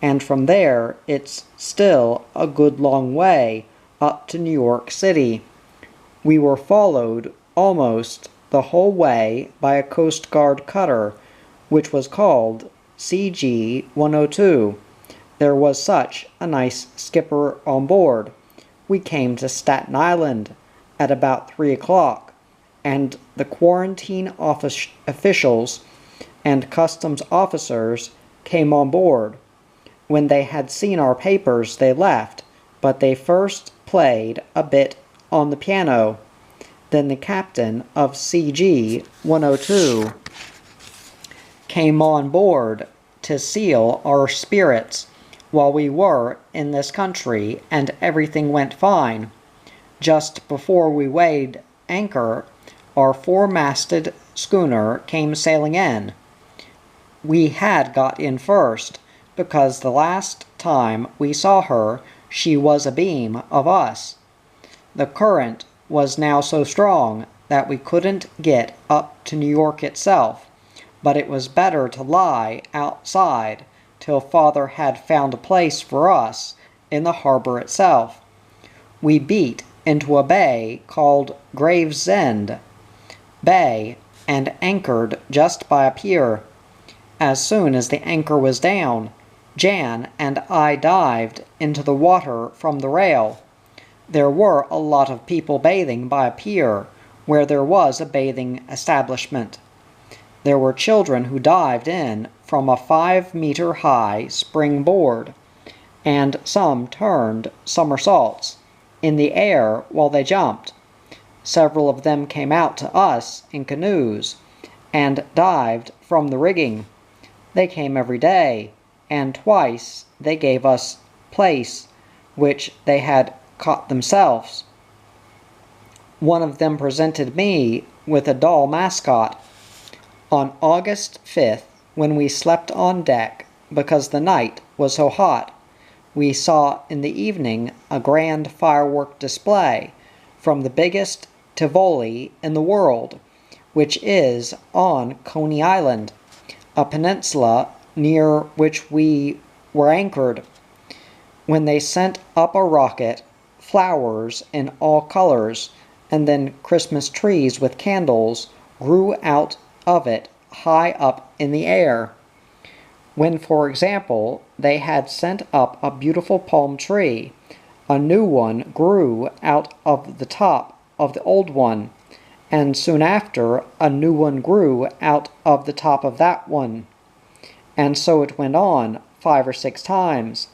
and from there it's still a good long way up to New York City. We were followed almost the whole way by a Coast Guard cutter, which was called CG-102. There was such a nice skipper on board. We came to Staten Island at about 3 o'clock, and the quarantine office officials and customs officers came on board. When they had seen our papers, they left, but they first played a bit on the piano. Then the captain of CG-102 came on board to seal our spirits while we were in this country, and everything went fine. Just before we weighed anchor, our four-masted schooner came sailing in. We had got in first, because the last time we saw her, she was abeam of us. The current was now so strong that we couldn't get up to New York itself, but it was better to lie outside till Father had found a place for us in the harbor itself. We beat into a bay called Gravesend Bay and anchored just by a pier. As soon as the anchor was down, Jan and I dived into the water from the rail. There were a lot of people bathing by a pier where there was a bathing establishment. There were children who dived in from a 5-meter-high springboard, and some turned somersaults in the air while they jumped. Several of them came out to us in canoes and dived from the rigging. They came every day, and twice they gave us plaice, which they had caught themselves. One of them presented me with a doll mascot. On August 5th, when we slept on deck because the night was so hot, we saw in the evening a grand firework display from the biggest Tivoli in the world, which is on Coney Island, a peninsula near which we were anchored. When they sent up a rocket, flowers in all colors, and then Christmas trees with candles grew out of it high up in the air. When, for example, they had sent up a beautiful palm tree, a new one grew out of the top of the old one, and soon after a new one grew out of the top of that one. And so it went on 5 or 6 times.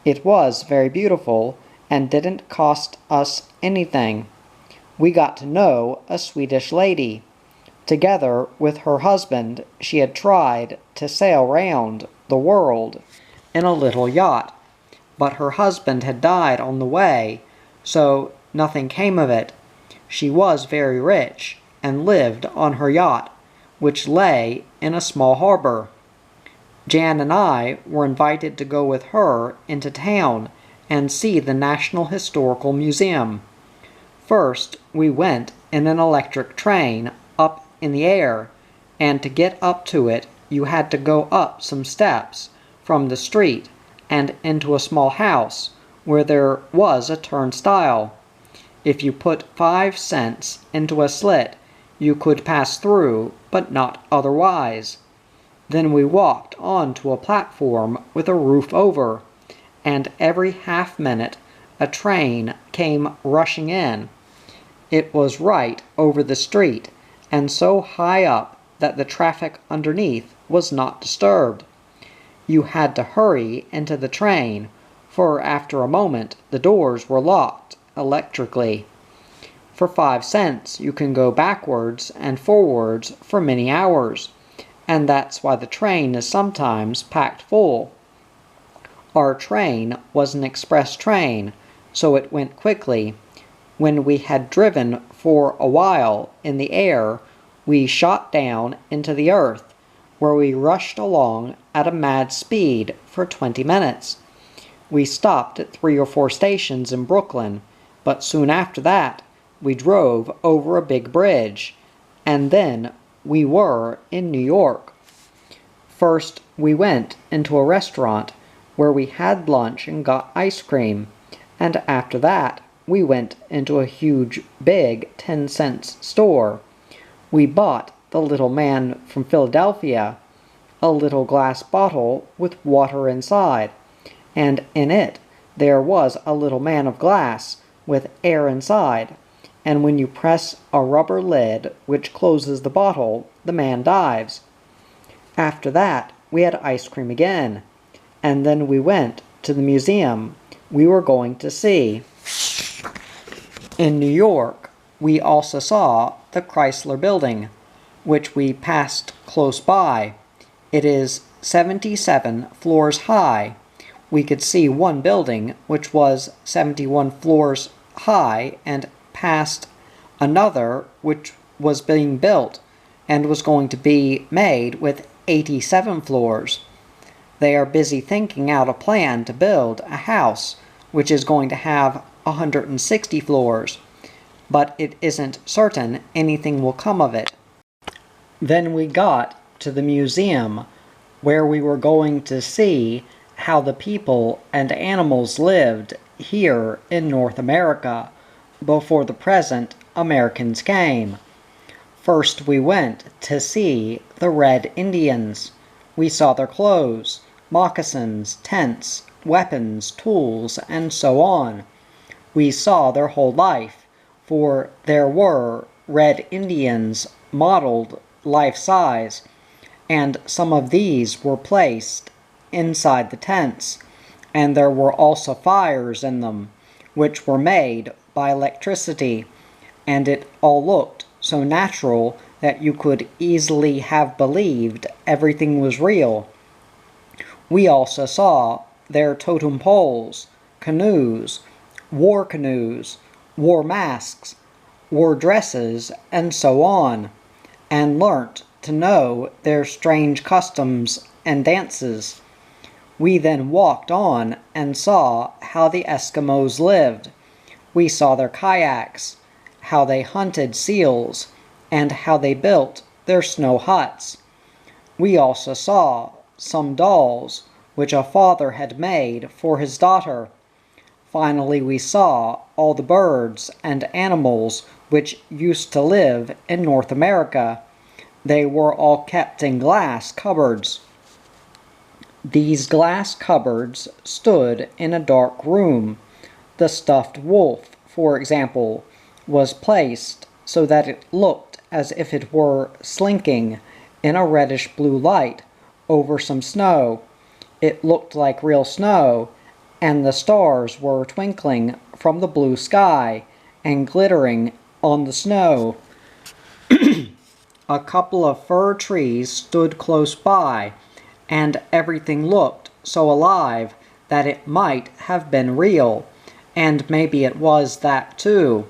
It was very beautiful and didn't cost us anything. We got to know a Swedish lady. Together with her husband, she had tried to sail round the world in a little yacht, but her husband had died on the way, so nothing came of it. She was very rich and lived on her yacht, which lay in a small harbor. Jan and I were invited to go with her into town and see the National Historical Museum. First, we went in an electric train up in the air, and to get up to it, you had to go up some steps from the street and into a small house where there was a turnstile. If you put 5 cents into a slit, you could pass through, but not otherwise. Then we walked on to a platform with a roof over, and every half-minute a train came rushing in. It was right over the street, and so high up that the traffic underneath was not disturbed. You had to hurry into the train, for after a moment the doors were locked electrically. For 5 cents you can go backwards and forwards for many hours, and that's why the train is sometimes packed full. Our train was an express train, so it went quickly. When we had driven for a while in the air, we shot down into the earth, where we rushed along at a mad speed for 20 minutes. We stopped at 3 or 4 stations in Brooklyn, but soon after that we drove over a big bridge, and then we were in New York. First we went into a restaurant where we had lunch and got ice cream, and after that we went into a huge, big 10-cent store. We bought the little man from Philadelphia a little glass bottle with water inside, and in it there was a little man of glass with air inside, and when you press a rubber lid which closes the bottle, the man dives. After that, we had ice cream again, and then we went to the museum we were going to see. In New York, we also saw the Chrysler Building, which we passed close by. It is 77 floors high. We could see one building which was 71 floors high and passed another which was being built and was going to be made with 87 floors. They are busy thinking out a plan to build a house which is going to have 160 floors, but it isn't certain anything will come of it. Then we got to the museum where we were going to see how the people and animals lived here in North America before the present Americans came. First we went to see the Red Indians. We saw their clothes, moccasins, tents, weapons, tools, and so on. We saw their whole life, for there were Red Indians modeled life-size, and some of these were placed inside the tents, and there were also fires in them, which were made by electricity, and it all looked so natural that you could easily have believed everything was real. We also saw their totem poles, canoes, war masks, war dresses, and so on, and learnt to know their strange customs and dances. We then walked on and saw how the Eskimos lived. We saw their kayaks, how they hunted seals, and how they built their snow huts. We also saw some dolls which a father had made for his daughter. Finally, we saw all the birds and animals which used to live in North America. They were all kept in glass cupboards. These glass cupboards stood in a dark room. The stuffed wolf, for example, was placed so that it looked as if it were slinking in a reddish-blue light over some snow. It looked like real snow, and the stars were twinkling from the blue sky and glittering on the snow. A couple of fir trees stood close by, and everything looked so alive that it might have been real, and maybe it was that too.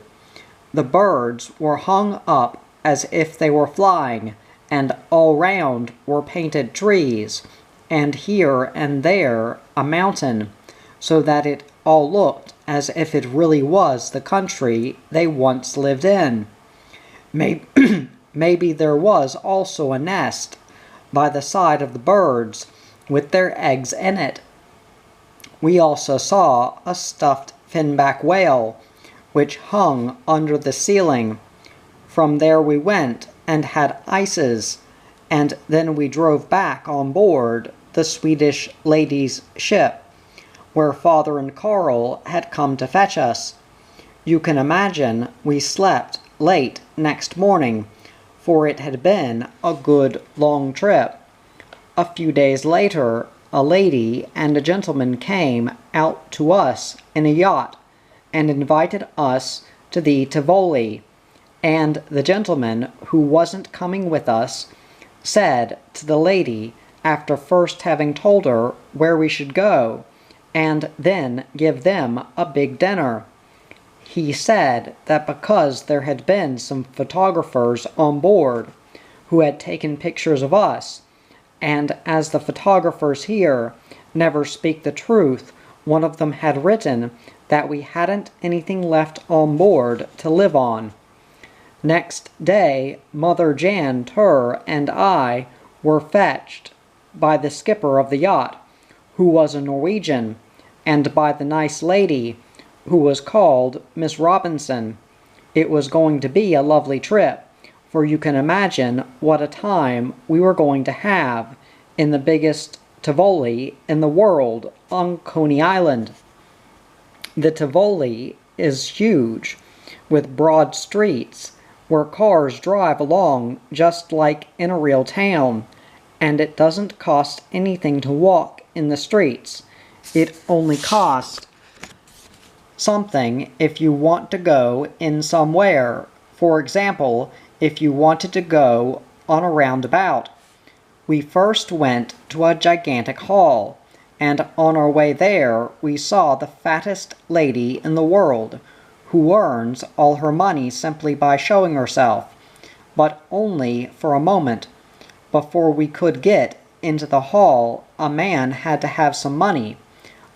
The birds were hung up as if they were flying, and all round were painted trees, and here and there a mountain, so that it all looked as if it really was the country they once lived in. Maybe there was also a nest by the side of the birds with their eggs in it. We also saw a stuffed finback whale, which hung under the ceiling. From there we went and had ices, and then we drove back on board the Swedish lady's ship, where Father and Carl had come to fetch us. You can imagine we slept late next morning, for it had been a good long trip. A few days later, a lady and a gentleman came out to us in a yacht and invited us to the Tivoli, and the gentleman, who wasn't coming with us, said to the lady, after first having told her where we should go, and then give them a big dinner. He said that because there had been some photographers on board who had taken pictures of us, and as the photographers here never speak the truth, one of them had written that we hadn't anything left on board to live on. Next day, Mother Jan Tur and I were fetched by the skipper of the yacht, who was a Norwegian, and by the nice lady, who was called Miss Robinson. It was going to be a lovely trip, for you can imagine what a time we were going to have in the biggest Tivoli in the world on Coney Island. The Tivoli is huge, with broad streets where cars drive along just like in a real town, and it doesn't cost anything to walk in the streets. It only costs something if you want to go in somewhere. For example, if you wanted to go on a roundabout. We first went to a gigantic hall, and on our way there we saw the fattest lady in the world, who earns all her money simply by showing herself, but only for a moment. Before we could get into the hall, a man had to have some money.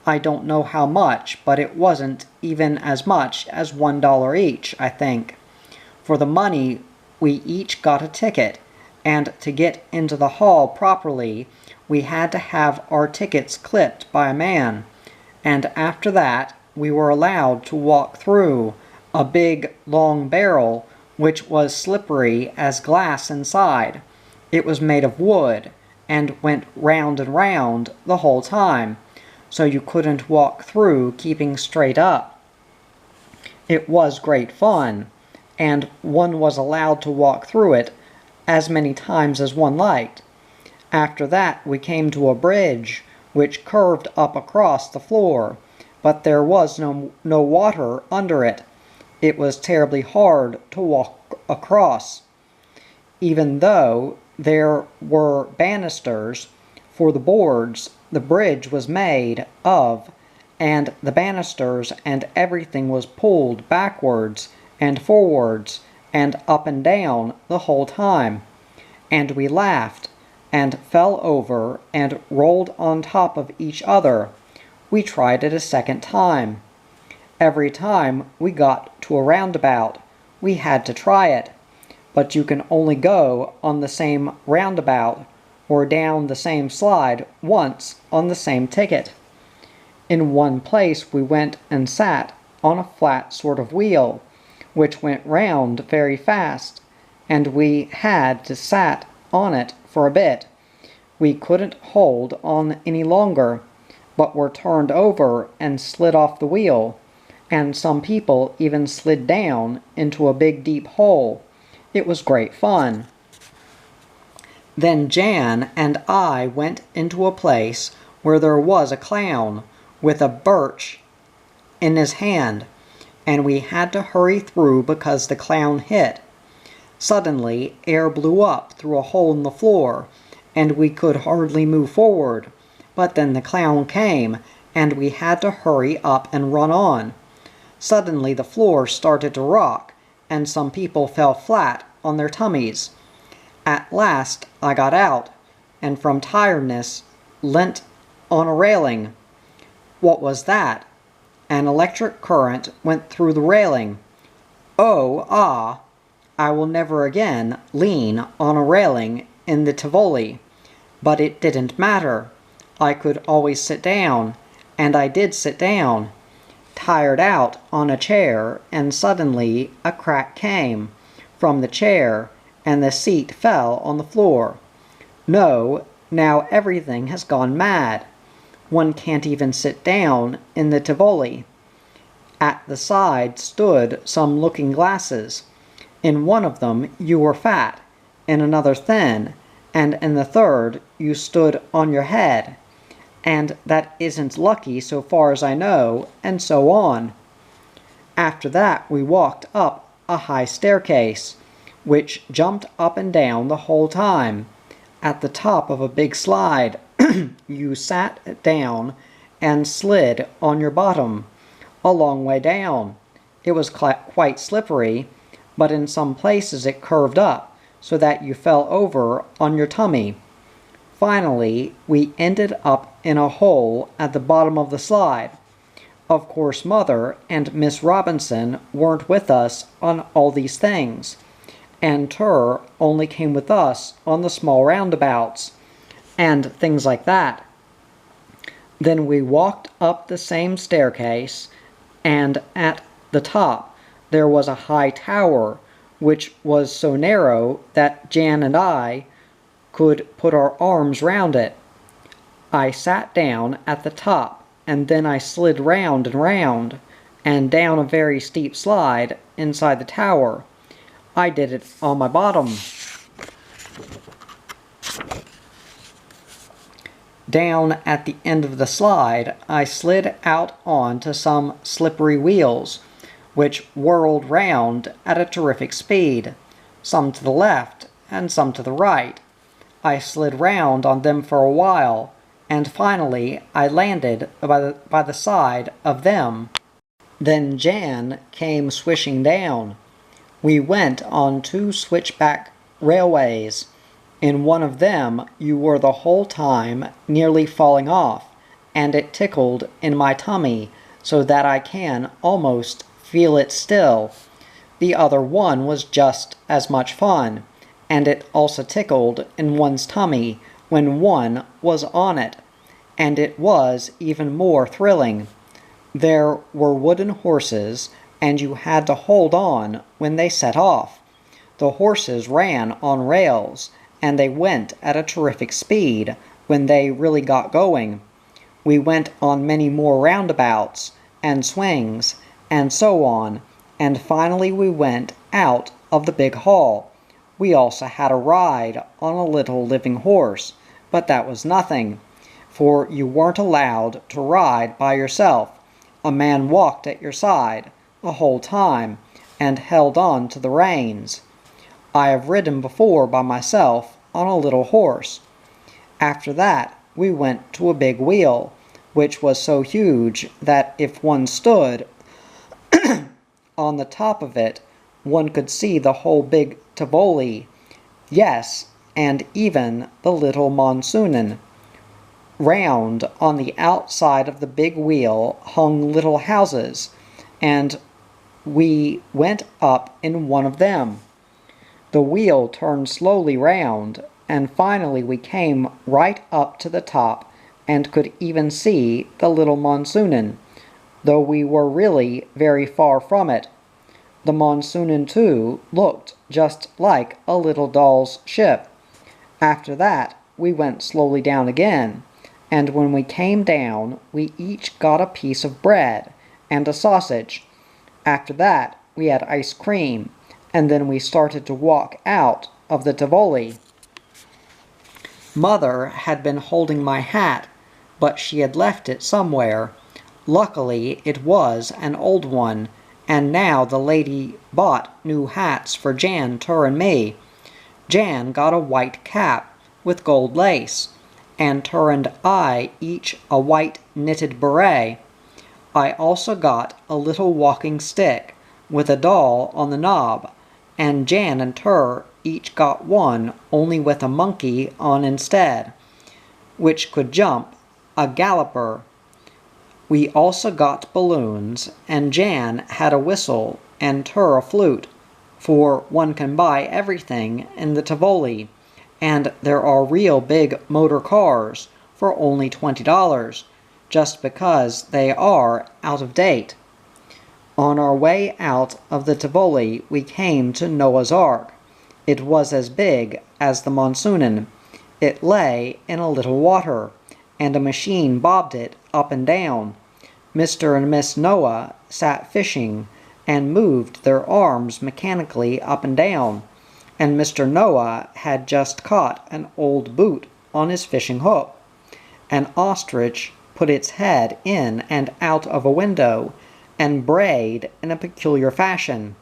I don't know how much, but it wasn't even as much as $1 each, I think. For the money, we each got a ticket, and to get into the hall properly, we had to have our tickets clipped by a man, and after that, we were allowed to walk through a big, long barrel, which was slippery as glass inside. It was made of wood, and went round and round the whole time, so you couldn't walk through keeping straight up. It was great fun, and one was allowed to walk through it as many times as one liked. After that we came to a bridge which curved up across the floor, but there was no water under it. It was terribly hard to walk across. Even though there were banisters for the boards the bridge was made of, and the banisters and everything was pulled backwards and forwards and up and down the whole time, and we laughed and fell over and rolled on top of each other. We tried it a second time. Every time we got to a roundabout, we had to try it, but you can only go on the same roundabout or down the same slide once on the same ticket. In one place we went and sat on a flat sort of wheel, which went round very fast, and we had to sat on it for a bit. We couldn't hold on any longer, but were turned over and slid off the wheel, and some people even slid down into a big deep hole. It was great fun. Then Jan and I went into a place where there was a clown with a birch in his hand, and we had to hurry through because the clown hit. Suddenly, air blew up through a hole in the floor, and we could hardly move forward. But then the clown came, and we had to hurry up and run on. Suddenly the floor started to rock, and some people fell flat on their tummies. At last I got out, and from tiredness leant on a railing. What was that? An electric current went through the railing. Oh, ah! I will never again lean on a railing in the Tivoli. But it didn't matter. I could always sit down, and I did sit down, tired out on a chair, and suddenly a crack came from the chair, and the seat fell on the floor. No, now everything has gone mad. One can't even sit down in the Tivoli. At the side stood some looking-glasses. In one of them you were fat, in another thin, and in the third you stood on your head. And that isn't lucky so far as I know, and so on. After that we walked up a high staircase, which jumped up and down the whole time. At the top of a big slide, you sat down and slid on your bottom a long way down. It was quite slippery, but in some places it curved up so that you fell over on your tummy. Finally, we ended up in a hole at the bottom of the slide. Of course, Mother and Miss Robinson weren't with us on all these things, and Tur only came with us on the small roundabouts, and things like that. Then we walked up the same staircase, and at the top there was a high tower, which was so narrow that Jan and I could put our arms round it. I sat down at the top, and then I slid round and round, and down a very steep slide inside the tower. I did it on my bottom. Down at the end of the slide, I slid out onto some slippery wheels, which whirled round at a terrific speed, some to the left and some to the right. I slid round on them for a while, and finally I landed by the side of them. Then Jan came swishing down. We went on 2 switchback railways. In one of them you were the whole time nearly falling off, and it tickled in my tummy so that I can almost feel it still. The other one was just as much fun, and it also tickled in one's tummy when one was on it, and it was even more thrilling. There were wooden horses, and you had to hold on when they set off. The horses ran on rails, and they went at a terrific speed when they really got going. We went on many more roundabouts and swings and so on, and finally we went out of the big hall. We also had a ride on a little living horse, but that was nothing, for you weren't allowed to ride by yourself. A man walked at your side the whole time and held on to the reins. I have ridden before by myself on a little horse. After that, we went to a big wheel, which was so huge that if one stood on the top of it, one could see the whole big Tivoli, yes, and even the little Monsoonen. Round on the outside of the big wheel hung little houses, and we went up in one of them. The wheel turned slowly round, and finally we came right up to the top and could even see the little Monsoonen, though we were really very far from it. The Monsoonen, too, looked just like a little doll's ship. After that, we went slowly down again, and when we came down, we each got a piece of bread and a sausage. After that, we had ice cream, and then we started to walk out of the Tivoli. Mother had been holding my hat, but she had left it somewhere. Luckily, it was an old one, and now the lady bought new hats for Jan, Tur, and me. Jan got a white cap with gold lace, and Tur and I each a white knitted beret. I also got a little walking stick with a doll on the knob, and Jan and Tur each got one, only with a monkey on instead, which could jump, a galloper. We also got balloons, and Jan had a whistle and Tur a flute, for one can buy everything in the Tivoli, and there are real big motor cars for only $20, just because they are out of date. On our way out of the Tivoli, we came to Noah's Ark. It was as big as the Monsoonen. It lay in a little water, and a machine bobbed it up and down. Mr. and Miss Noah sat fishing, and moved their arms mechanically up and down, and Mr. Noah had just caught an old boot on his fishing hook. An ostrich put its head in and out of a window, and brayed in a peculiar fashion.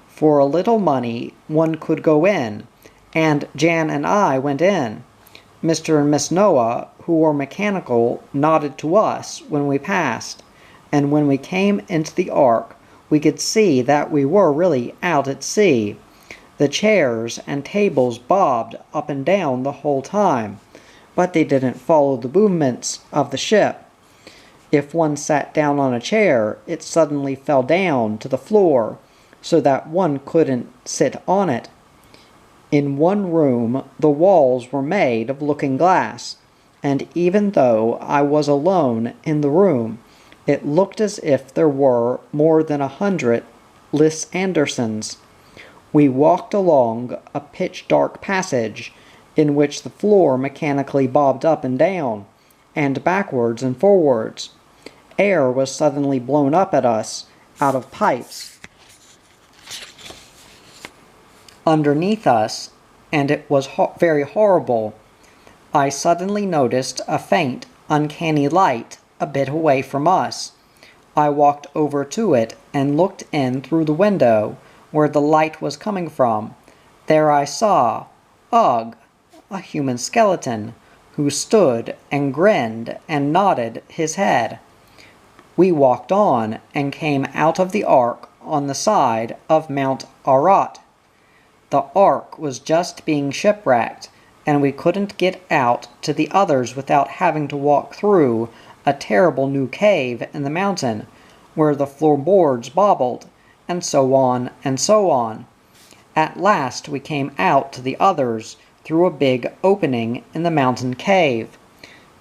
For a little money one could go in, and Jan and I went in. Mr. and Miss Noah, who were mechanical, nodded to us when we passed, and when we came into the ark, we could see that we were really out at sea. The chairs and tables bobbed up and down the whole time, but they didn't follow the movements of the ship. If one sat down on a chair, it suddenly fell down to the floor, so that one couldn't sit on it. In one room, the walls were made of looking glass, and even though I was alone in the room, it looked as if there were more than 100 Liss Andersons. We walked along a pitch-dark passage in which the floor mechanically bobbed up and down, and backwards and forwards. Air was suddenly blown up at us out of pipes underneath us, and it was very horrible. I suddenly noticed a faint, uncanny light a bit away from us. I walked over to it and looked in through the window where the light was coming from. There I saw Ugh, a human skeleton, who stood and grinned and nodded his head. We walked on and came out of the ark on the side of Mount Ararat. The ark was just being shipwrecked, and we couldn't get out to the others without having to walk through a terrible new cave in the mountain, where the floorboards bobbled, and so on and so on. At last we came out to the others through a big opening in the mountain cave.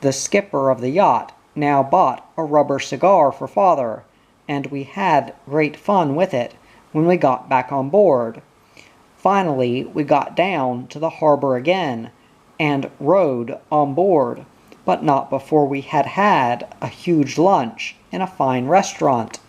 The skipper of the yacht now bought a rubber cigar for Father, and we had great fun with it when we got back on board. Finally, we got down to the harbor again, and rowed on board, but not before we had had a huge lunch in a fine restaurant.